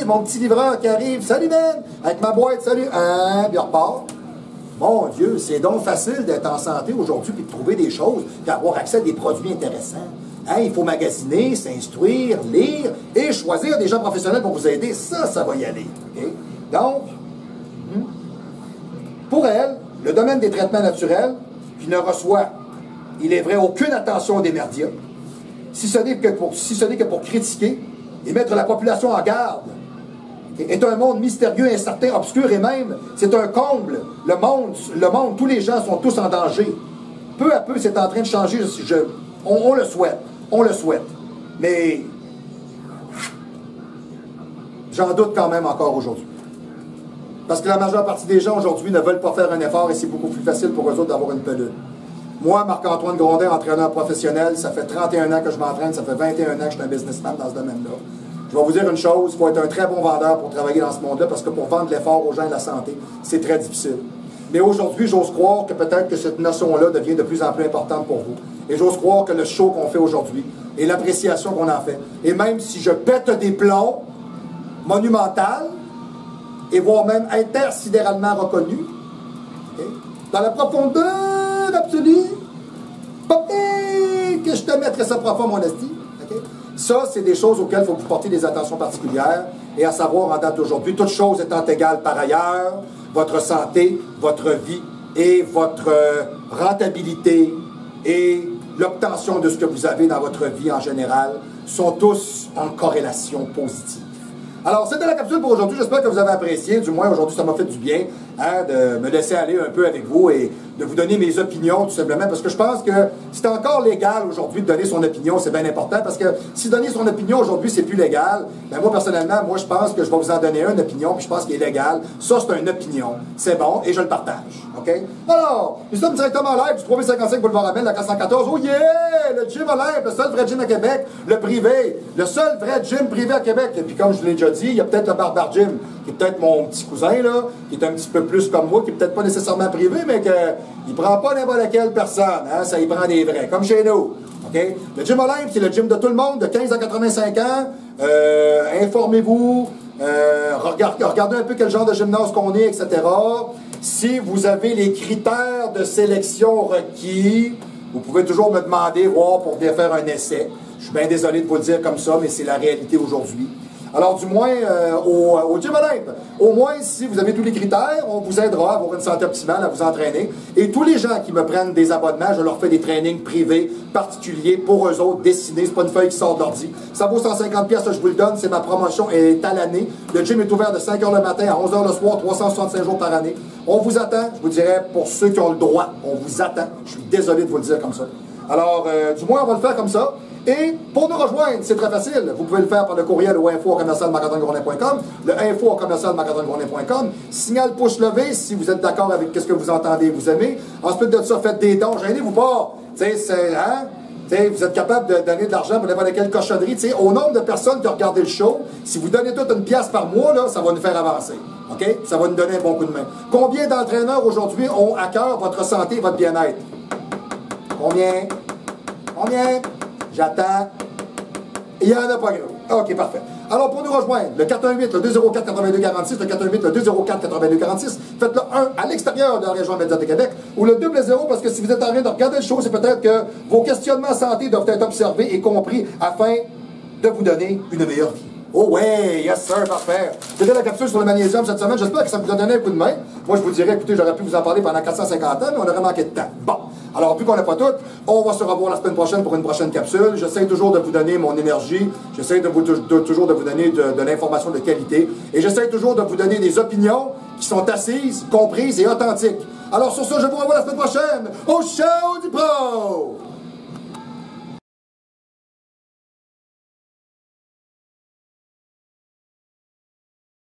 C: Mon petit livreur qui arrive. Salut, man! Avec ma boîte, salut. Puis il repart. Mon Dieu, c'est donc facile d'être en santé aujourd'hui puis de trouver des choses, d'avoir accès à des produits intéressants. Hein, il faut magasiner, s'instruire, lire et choisir des gens professionnels pour vous aider. Ça va y aller. Okay? Donc, pour elle, le domaine des traitements naturels, qui ne reçoit, il est vrai, aucune attention des médias, si ce n'est que pour critiquer et mettre la population en garde, est un monde mystérieux, incertain, obscur et même, c'est un comble. Le monde, tous les gens sont tous en danger. Peu à peu, c'est en train de changer. On le souhaite. On le souhaite. Mais j'en doute quand même encore aujourd'hui. Parce que la majeure partie des gens aujourd'hui ne veulent pas faire un effort et c'est beaucoup plus facile pour eux autres d'avoir une pelule. Moi, Marc-Antoine Grondin, entraîneur professionnel, ça fait 31 ans que je m'entraîne, ça fait 21 ans que je suis un businessman dans ce domaine-là. Je vais vous dire une chose, il faut être un très bon vendeur pour travailler dans ce monde-là parce que pour vendre l'effort aux gens et la santé, c'est très difficile. Mais aujourd'hui, j'ose croire que peut-être que cette notion-là devient de plus en plus importante pour vous. Et j'ose croire que le show qu'on fait aujourd'hui et l'appréciation qu'on en fait, et même si je pète des plombs monumentales, et voire même intersidéralement reconnu, okay, dans la profondeur absolue, que je te mettrais ça profond, mon esti. Okay? Ça, c'est des choses auxquelles il faut vous porter des attentions particulières. et à savoir en date d'aujourd'hui, toutes choses étant égales par ailleurs, votre santé, votre vie et votre rentabilité et l'obtention de ce que vous avez dans votre vie en général sont tous en corrélation positive. Alors, c'était la capsule pour aujourd'hui. J'espère que vous avez apprécié. Du moins, aujourd'hui, ça m'a fait du bien de me laisser aller un peu avec vous et de vous donner mes opinions, tout simplement, parce que je pense que c'est encore légal aujourd'hui de donner son opinion. C'est bien important, parce que si donner son opinion aujourd'hui, c'est plus légal, ben moi, personnellement, je pense que je vais vous en donner une opinion, puis je pense qu'il est légal. Ça, c'est une opinion. C'est bon, et je le partage. OK? Alors, nous sommes directement en live du 3055 Boulevard Amel, la 414. Oh yeah! Le gym Olympe, le seul vrai gym à Québec, le privé, le seul vrai gym privé à Québec. Et puis, comme je vous l'ai déjà dit, il y a peut-être le Barbar Gym, qui est peut-être mon petit cousin, là, qui est un petit peu plus comme moi, qui est peut-être pas nécessairement privé, mais qu'il prend pas n'importe quelle personne, hein, ça y prend des vrais, comme chez nous. OK? Le gym Olympe, c'est le gym de tout le monde, de 15 à 85 ans. Informez-vous, regardez un peu quel genre de gymnase qu'on est, etc. Si vous avez les critères de sélection requis, vous pouvez toujours me demander, voir pour bien faire un essai. Je suis bien désolé de vous le dire comme ça, mais c'est la réalité aujourd'hui. Alors, du moins, au Gym Olympe, au moins, si vous avez tous les critères, on vous aidera à avoir une santé optimale, à vous entraîner. Et tous les gens qui me prennent des abonnements, je leur fais des trainings privés, particuliers, pour eux autres, dessinés. C'est pas une feuille qui sort de l'ordi. Ça vaut 150 pièces, je vous le donne. C'est ma promotion, elle est à l'année. Le gym est ouvert de 5 h le matin à 11 h le soir, 365 jours par année. On vous attend. Je vous dirais, pour ceux qui ont le droit, on vous attend. Je suis désolé de vous le dire comme ça. Alors, du moins, on va le faire comme ça. Et pour nous rejoindre, c'est très facile. Vous pouvez le faire par le courriel au info@magasingourmet.com, le info@magasingourmet.com. Signal pouce levé si vous êtes d'accord avec ce que vous entendez et vous aimez. Ensuite de ça, faites des dons. Gênez-vous pas. Vous êtes capable de donner de l'argent pour n'importe quelle cochonnerie. T'sais, au nombre de personnes qui ont regardé le show, si vous donnez toute une pièce par mois, là, ça va nous faire avancer. OK? Ça va nous donner un bon coup de main. Combien d'entraîneurs aujourd'hui ont à cœur votre santé et votre bien-être? Combien? Combien? J'attends. Il n'y en a pas gros. OK, parfait. Alors, pour nous rejoindre, le 418, le 204-8246, le 418, le 204-8246, faites-le 1 à l'extérieur de la région médiane de Québec, ou le 00, parce que si vous êtes en train de regarder le show, c'est peut-être que vos questionnements santé doivent être observés et compris afin de vous donner une meilleure vie. Oh ouais, yes sir, parfait. C'était la capsule sur le magnésium cette semaine. J'espère que ça vous a donné un coup de main. Moi, je vous dirais, écoutez, j'aurais pu vous en parler pendant 450 ans, mais on aurait manqué de temps. Bon. Alors, vu qu'on n'a pas tout, on va se revoir la semaine prochaine pour une prochaine capsule. J'essaie toujours de vous donner mon énergie. J'essaie toujours de vous donner de l'information de qualité. Et j'essaie toujours de vous donner des opinions qui sont assises, comprises et authentiques. Alors, sur ce, je vous revois la semaine prochaine au Show du Pro!